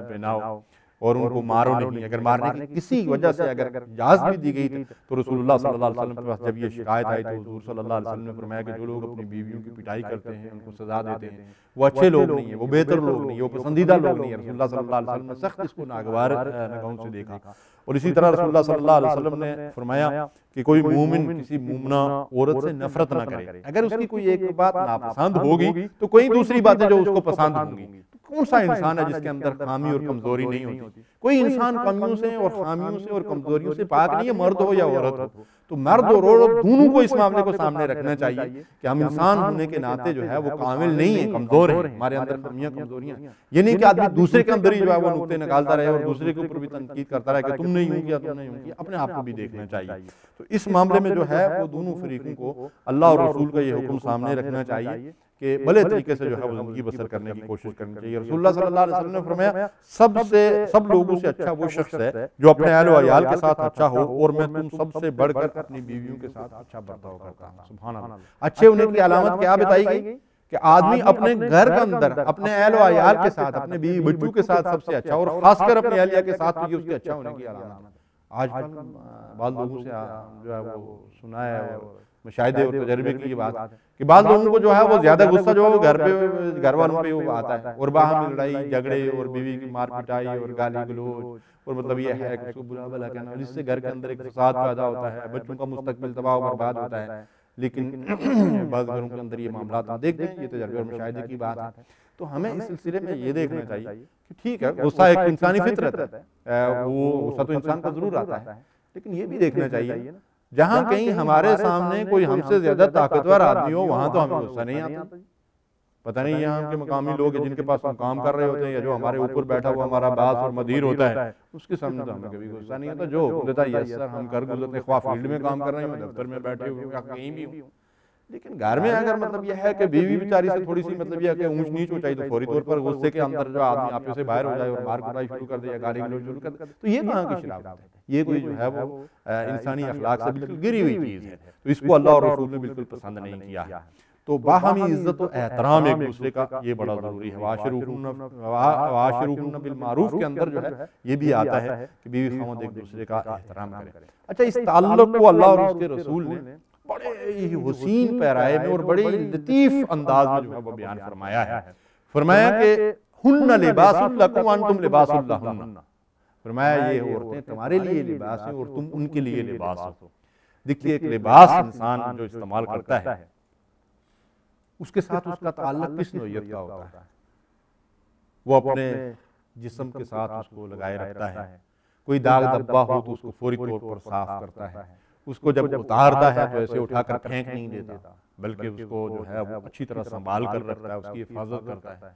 پہناؤ، اور ان کو مارو نہیں۔ اگر مارنے کی کسی وجہ سے اگر اجازت بھی دی گئی تھی تو رسول اللہ صلی اللہ علیہ وسلم کے پاس جب یہ شکایت آئی تو حضور صلی اللہ علیہ وسلم نے فرمایا کہ جو لوگ اپنی بیویوں کی پٹائی کرتے ہیں، ان کو سزا دیتے ہیں، وہ اچھے لوگ نہیں ہیں، وہ بہتر لوگ نہیں ہیں، وہ پسندیدہ لوگ نہیں ہیں۔ رسول اللہ صلی اللہ علیہ وسلم نے سخت اس کو ناگوار نگاہوں سے دیکھا۔ اور اسی طرح رسول اللہ صلی اللہ علیہ وسلم نے فرمایا کہ کوئی مومن کسی مومنہ عورت سے نفرت نہ کرے، اگر اس کی کوئی ایک بات ناپسند ہوگی تو کوئی دوسری باتیں جو اس کو پسند ہوں گی، کون سا انسان ہے جس کے اندر خامی اور کمزوری نہیں ہوتی؟ کوئی انسان کمیوں سے اور خامیوں سے اور کمزوریوں سے پاک نہیں ہے، مرد ہو یا عورت ہو۔ تو مرد اور عورت دونوں کو اس معاملے کو سامنے رکھنا چاہیے کہ ہم انسان ہونے کے ناطے جو ہے وہ کامل نہیں ہیں، کمزور ہیں، ہمارے اندر خامیاں کمزوریاں۔ یہ نہیں کہ آدمی دوسرے کے اندر ہی جو ہے وہ نقطے نکالتا رہے اور دوسرے کے اوپر بھی تنقید کرتا رہے کہ تم نے یوں کیا، تم نے یوں کیا، اپنے آپ کو بھی دیکھنا چاہیے۔ تو اس معاملے میں جو ہے وہ دونوں فریقوں کو اللہ اور رسول کا یہ حکم سامنے رکھنا چاہیے کہ بھلے طریقے سے جو ہے وہ زندگی بسر کرنے کی کوشش کرنی چاہیے۔ رسول اللہ صلی اللہ علیہ وسلم نے فرمایا سب لوگوں سے اچھا وہ شخص ہے جو اپنے اہل و عیال کے ساتھ اچھا ہو، اور میں تم سب سے بڑھ کر اپنی بیویوں کے ساتھ اچھا برتاؤ کرتا ہوں۔ سبحان اللہ۔ اچھے ہونے کی علامت کیا بتائی گئی کہ آدمی اپنے گھر کے اندر اپنے اہل و عیال کے ساتھ، اپنے بیوی بچوں کے ساتھ سب سے اچھا، اور خاص کر اپنی اہلیہ کے ساتھ یہ اس کے اچھا ہونے کی علامت۔ آج کل بعض لوگوں سے جو ہے وہ سنا ہے اور مشاہدے اور تجربے کی یہ بات کہ بعض لوگوں کو جو ہے وہ زیادہ غصہ جو ہے وہ گھر والوں پہ وہ آتا ہے، اور باہم لڑائی جھگڑے اور بیوی کی مار پٹائی اور گالی گلوچ، اور مطلب یہ ہے کہ اس کو برا بھلا کہنا، جس سے گھر کے اندر ایک فساد پیدا ہوتا ہے، بچوں کا مستقبل تباہ و برباد ہوتا ہے۔ لیکن بعض گھروں کے اندر یہ معاملات ہم دیکھتے ہیں، یہ تجربے اور مشاہدے کی بات ہے۔ تو ہمیں اس سلسلے میں یہ دیکھنا چاہیے کہ ٹھیک ہے غصہ ایک انسانی فطرت ہے، وہ غصہ تو انسان کا ضرور آتا ہے، لیکن یہ بھی دیکھنا چاہیے جہاں کہیں ہمارے سامنے کوئی ہم سے زیادہ طاقتور آدمی ہو وہاں تو ہمیں غصہ نہیں آتا۔ پتہ نہیں یہاں کے مقامی لوگ جن کے پاس ہم کام کر رہے ہوتے ہیں یا جو ہمارے اوپر بیٹھا ہوا ہمارا باس اور مدیر ہوتا ہے، اس کے سامنے تو ہمیں کبھی غصہ نہیں آتا۔ جو حکم دیتا ہے یس سر، ہم کر گزرتے، خواہ فیلڈ میں کام کر رہے ہیں، دفتر میں بیٹھے ہوئے یا کہیں بھی ہوں۔ لیکن گھر میں اگر مطلب یہ ہے کہ بیوی بیچاری سے تھوڑی سی مطلب یہ ہے کہ اونچ نیچ ہو جائے تو فوری طور پر غصے کے اندر جو آدمی آپ سے باہر ہو جائے اور مار کٹائی شروع کر دے یا گالی گلوچ شروع کر دے، تو یہ کہاں کی شرافت ہے؟ یہ کوئی جو ہے وہ انسانی اخلاق سے بالکل گری ہوئی چیز ہے۔ تو اس کو اللہ اور رسول نے بالکل پسند نہیں کیا ہے۔ تو باہمی عزت و احترام ایک دوسرے کا یہ بڑا ضروری ہے۔ وَعَاشِرُوهُنَّ بِالْمَعْرُوفِ کے اندر جو ہے یہ بھی آتا ہے کہ بیوی خاوند ایک دوسرے کا احترام کرے۔ اچھا، اس تعلق کو اللہ اور اس کے رسول نے بڑے ہی حسین پیرائے میں اور بڑے لطیف انداز میں جو ہے وہ بیان فرمایا ہے۔ فرمایا کہ ہن لباس لکم وانتم لباس لہن، فرمایا یہ عورتیں تمہارے لیے لباس ہیں اور تم ان کے لیے لباس ہو۔ دیکھیے ایک لباس انسان جو استعمال کرتا ہے اس کے ساتھ اس کا تعلق کس نوعیت کا ہوتا ہے؟ وہ اپنے جسم کے ساتھ اس کو لگائے رکھتا ہے، کوئی داغ دبا ہو تو اس کو فوری طور پر صاف کرتا ہے، اس کو جب اتارتا ہے تو ایسے اٹھا کر پھینک نہیں دیتا، بلکہ اس کو جو ہے وہ اچھی طرح سنبھال کر رکھتا ہے، اس کی حفاظت کرتا ہے۔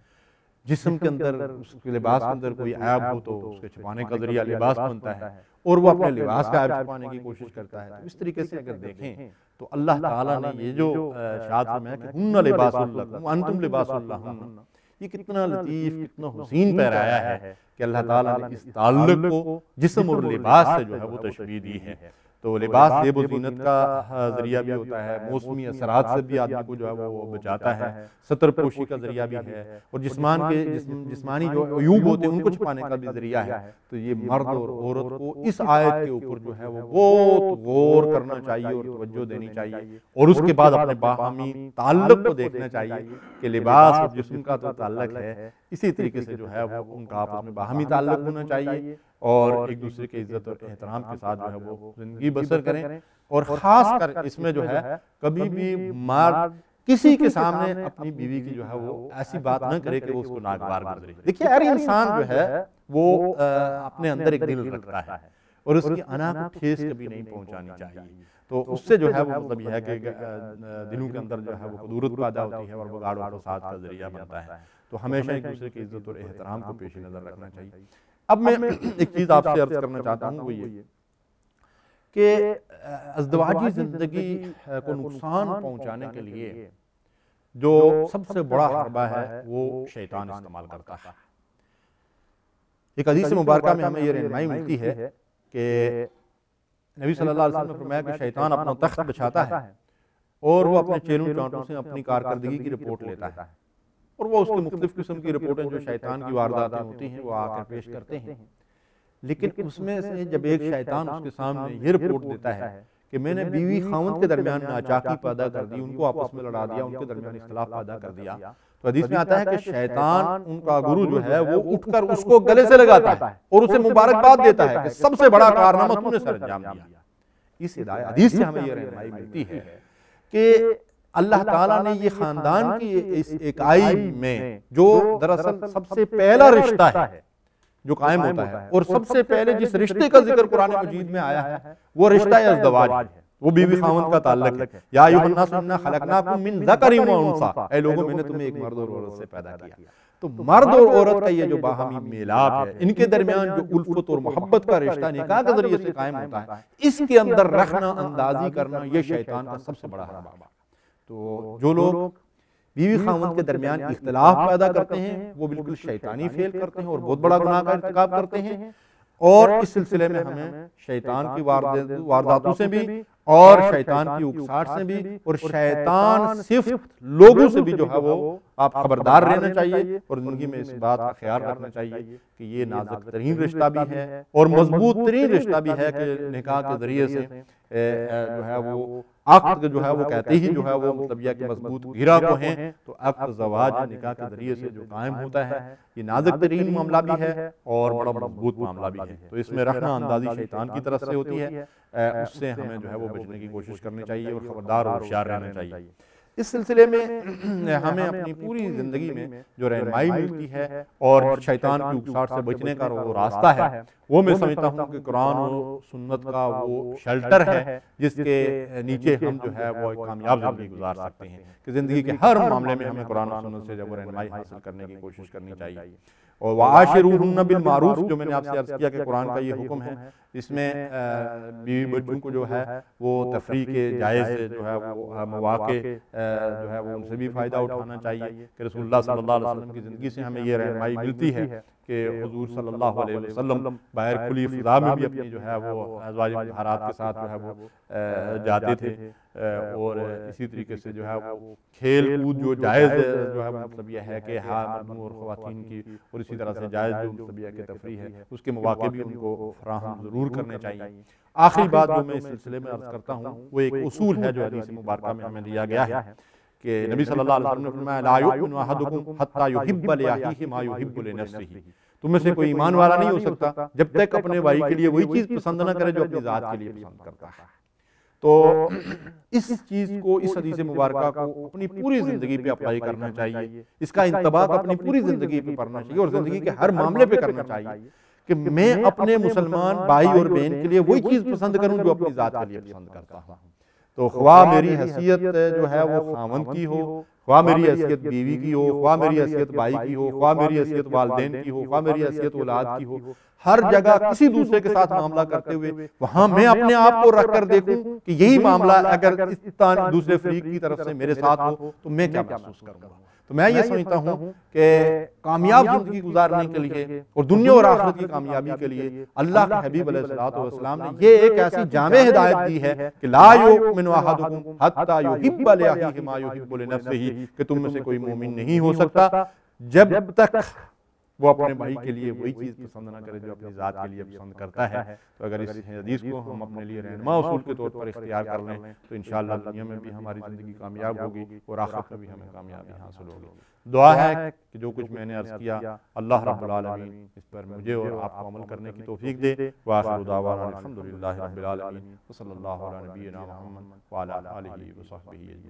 جسم کے اندر اس کے لباس کے اندر کوئی عیب ہو تو اس کے چھپانے کا ذریعہ لباس بنتا ہے، اور وہ اپنے لباس کا عیب چھپانے کی کوشش کرتا ہے۔ تو اس طریقے سے اگر دیکھیں تو اللہ تعالیٰ نے یہ جو ارشاد میں کہ ہن لباس لکم وانتم لباس لہن، یہ کتنا لطیف کتنا حسین پیرایا ہے کہ اللہ تعالیٰ نے اس تعلق کو جسم اور لباس سے جو ہے وہ تشبیہ دی ہے۔ تو لباس زیب و زینت کا ذریعہ بھی ہوتا ہے، موسمی اثرات سے بھی آدمی کو جو ہے وہ بچاتا ہے، ستر پوشی کا ذریعہ بھی ہے، اور جسمانی جو عیوب ہوتے ہیں ان کو چھپانے کا بھی ذریعہ ہے۔ تو یہ مرد اور عورت کو اس آیت کے اوپر جو ہے وہ بہت غور کرنا چاہیے اور توجہ دینی چاہیے، اور اس کے بعد اپنے باہمی تعلق کو دیکھنا چاہیے کہ لباس اور جسم کا تو تعلق ہے، اسی طریقے سے جو ہے وہ ان کا آپس میں باہمی تعلق ہونا چاہیے، اور ایک دوسرے کے عزت اور احترام کے ساتھ جو ہے وہ زندگی بسر کریں۔ اور خاص کر اس میں جو ہے کبھی بھی مرد کسی کے سامنے اپنی بیوی کی جو ہے وہ ایسی بات نہ کرے کہ وہ اس کو ناگوار گزرے۔ دیکھیے ہر انسان جو ہے وہ اپنے اندر ایک دل رکھتا ہے اور اس کی انا کو ٹھیس کبھی نہیں پہنچانی چاہیے۔ تو اس سے جو ہے وہ مطلب یہ ہے کہ دلوں کے اندر جو ہے وہ خدورت پیدا ہوتی ہے اور بگاڑ و فساد کا ذریعہ بنتا ہے۔ تو ہمیشہ ایک دوسرے کی عزت اور احترام کو پیش نظر رکھنا چاہیے۔ اب میں ایک چیز آپ سے عرض کرنا چاہتا ہوں، وہ یہ کہ ازدواجی زندگی کو نقصان پہنچانے کے لیے جو سب سے بڑا حربہ ہے وہ شیطان استعمال کرتا ہے۔ ایک حدیث مبارکہ میں ہمیں یہ رہنمائی ملتی ہے کہ نبی صلی اللہ علیہ وسلم نے فرمایا کہ شیطان اپنا تخت بچھاتا ہے اور وہ اپنے چیلوں چانٹوں سے اپنی کارکردگی کی رپورٹ لیتا ہے، اور وہ اس کی مختلف قسم کی رپورٹیں جو شیطان کی وارداتیں ہوتی ہیں وہ آ کر پیش کرتے ہیں۔ لیکن اس میں سے جب ایک شیطان اس کے سامنے یہ رپورٹ دیتا ہے کہ میں نے بیوی خاوند کے درمیان ناچاکی پیدا کر دی، ان کو آپس میں لڑا دیا، ان کے درمیان اختلاف پیدا کر دیا، تو حدیث میں آتا ہے کہ شیطان ان کا گرو جو ہے وہ اٹھ کر اس کو گلے سے لگاتا ہے اور اسے مبارکباد دیتا ہے کہ سب سے بڑا کارنامہ تم نے سر انجام دیا۔ اس حدیث سے ہمیں یہ رہنمائی ملتی ہے کہ اللہ تعالیٰ نے یہ خاندان کی اس اکائی میں جو دراصل سب سے پہلا رشتہ ہے جو قائم ہوتا ہے، اور سب سے پہلے جس رشتے کا ذکر قرآن مجید میں آیا ہے وہ رشتہ ازدواج ہے، وہ بیوی خاوند کا تعلق ہے۔ یا ایھا الناس انا خلقناکم من ذکر و انثی، اے لوگوں میں نے تمہیں ایک مرد اور عورت سے پیدا کیا۔ تو مرد اور عورت کا یہ جو باہمی میلاپ ہے، ان کے درمیان جو الفت اور محبت کا رشتہ نکاح کے ذریعے سے قائم ہوتا ہے، اس کے اندر رکھنا اندازی کرنا یہ شیطان کا سب سے بڑا حرام ہے۔ تو جو لوگ بیوی خاوند کے درمیان اختلاف پیدا کرتے ہیں وہ بالکل شیطانی فعل کرتے ہیں اور بہت بڑا گناہ کا ارتکاب کرتے ہیں، اور اس سلسلے میں ہمیں شیطان کی وارداتوں سے بھی اور شیطان کی اکساہٹ سے بھی اور شیطان صفت لوگوں سے بھی جو ہے وہ آپ خبردار رہنا چاہیے، اور زندگی میں اس بات کا خیال رکھنا چاہیے کہ یہ نازک ترین رشتہ بھی ہے اور مضبوط ترین رشتہ بھی ہے کہ نکاح کے ذریعے سے جو ہے وہ عقد جو ہے وہ کہتے ہی جو ہے وہ مطلب یہ کہ مضبوط گھیرا کو ہیں، تو عقد زواج نکاح کے ذریعے سے جو قائم ہوتا ہے یہ نازک ترین معاملہ بھی ہے اور بڑا مضبوط معاملہ بھی ہے۔ تو اس میں رکھنا اندازی شیطان کی طرف سے ہوتی ہے، اس سے ہمیں جو ہے وہ بچنے کی کوشش کرنی چاہیے اور خبردار اور ہوشیار رہنا چاہیے۔ اس سلسلے میں ہمیں اپنی پوری زندگی میں جو رہنمائی ملتی ہے اور شیطان کی اکساہٹ سے بچنے کا وہ راستہ ہے، وہ میں سمجھتا ہوں کہ قرآن و سنت کا وہ شیلٹر ہے جس کے نیچے ہم جو ہے وہ ایک کامیاب زندگی گزار سکتے ہیں، کہ زندگی کے ہر معاملے میں ہمیں قرآن و سنت سے جب وہ رہنمائی حاصل کرنے کی کوشش کرنی چاہیے۔ اور وَعَاشِرُوهُنَّ بِالْمَعْرُوفِ جو میں نے آپ سے عرض کیا کہ قرآن کا یہ حکم ہے، اس میں بیوی بچوں کو جو ہے وہ تفریح کے جائز جو ہے وہ مواقع جو ہے وہ ان سے بھی فائدہ اٹھانا چاہیے، کہ رسول اللہ صلی اللہ علیہ وسلم کی زندگی سے ہمیں یہ رہنمائی ملتی ہے کہ حضور صلی اللہ علیہ وسلم باہر کھلی فضا میں بھی اپنی جو ہے وہ ازواج مطہرات کے ساتھ جو ہے وہ جاتے تھے، اور اسی طریقے سے جو ہے وہ کھیل کود جو جائز جو ہے مطلب یہ ہے کہ مردوں اور خواتین کی، اور اسی طرح سے جائز جو مطلب یہ کہ تفریح ہے اس کے مواقع بھی ان کو فراہم ضرور کرنے چاہیے۔ آخری بات جو میں اس سلسلے میں عرض کرتا ہوں وہ ایک اصول ہے جو حدیث مبارکہ میں ہمیں دیا گیا ہے کہ نبی صلی اللہ علیہ وسلم نے فرمایا لا یؤمن احدکم حتی یحب لأخیہ ما یحب لنفسہ، تم میں سے کوئی ایمان والا نہیں ہو سکتا جب تک اپنے بھائی کے لیے وہی چیز پسند نہ کرے جو اپنی ذات کے لیے پسند کرتا ہے۔ تو اس چیز کو، اس حدیث مبارکہ کو اپنی پوری زندگی پہ اپلائی کرنا چاہیے، اس کا انطباق اپنی پوری زندگی پہ پڑھنا چاہیے اور زندگی کے ہر معاملے پہ کرنا چاہیے کہ میں اپنے مسلمان بھائی اور بہن کے لیے وہی چیز پسند کروں جو اپنی ذات کے لیے پسند کرتا ہوں۔ تو خواہ میری حیثیت جو ہے وہ خاوند کی ہو، خواہ میری حیثیت بیوی کی ہو، خواہ میری حیثیت بھائی کی ہو، خواہ میری حیثیت والدین کی ہو، خواہ میری حیثیت اولاد کی ہو، ہر جگہ کسی دوسرے کے ساتھ معاملہ کرتے ہوئے وہاں میں اپنے آپ کو رکھ کر دیکھوں کہ یہی معاملہ اگر اس دوسرے فریق کی طرف سے میرے ساتھ ہو تو میں کیا محسوس کروں گا۔ تو میں یہ سمجھتا ہوں کہ کامیاب زندگی گزارنے کے لیے اور دنیا اور آخرت کی کامیابی کے لیے اللہ کے حبیب علیہ الصلوۃ والسلام نے یہ ایک ایسی جامع ہدایت دی ہے کہ لا یؤمن احدکم حتی یحب لأخیہ ما یحب لنفسہ، کہ تم میں سے کوئی مومن نہیں ہو سکتا جب تک وہ اپنے بھائی کے لیے وہی چیز پسند نہ کرے جو اپنی ذات کے لیے پسند کرتا ہے۔ تو اگر اس حدیث کو ہم اپنے لیے رہنما اصول کے طور پر اختیار کر لیں تو انشاءاللہ دنیا میں بھی ہماری زندگی کامیاب ہوگی اور آخرت میں بھی ہمیں کامیابی حاصل ہوگی۔ دعا ہے کہ جو کچھ میں نے عرض کیا اللہ رب العالمین اس پر مجھے اور آپ کو عمل کرنے کی توفیق دے۔ وآخر دعوانا الحمدللہ رب العالمین، وصلی اللہ علی نبینا محمد وعلی آلہ وصحبہ اجمعین۔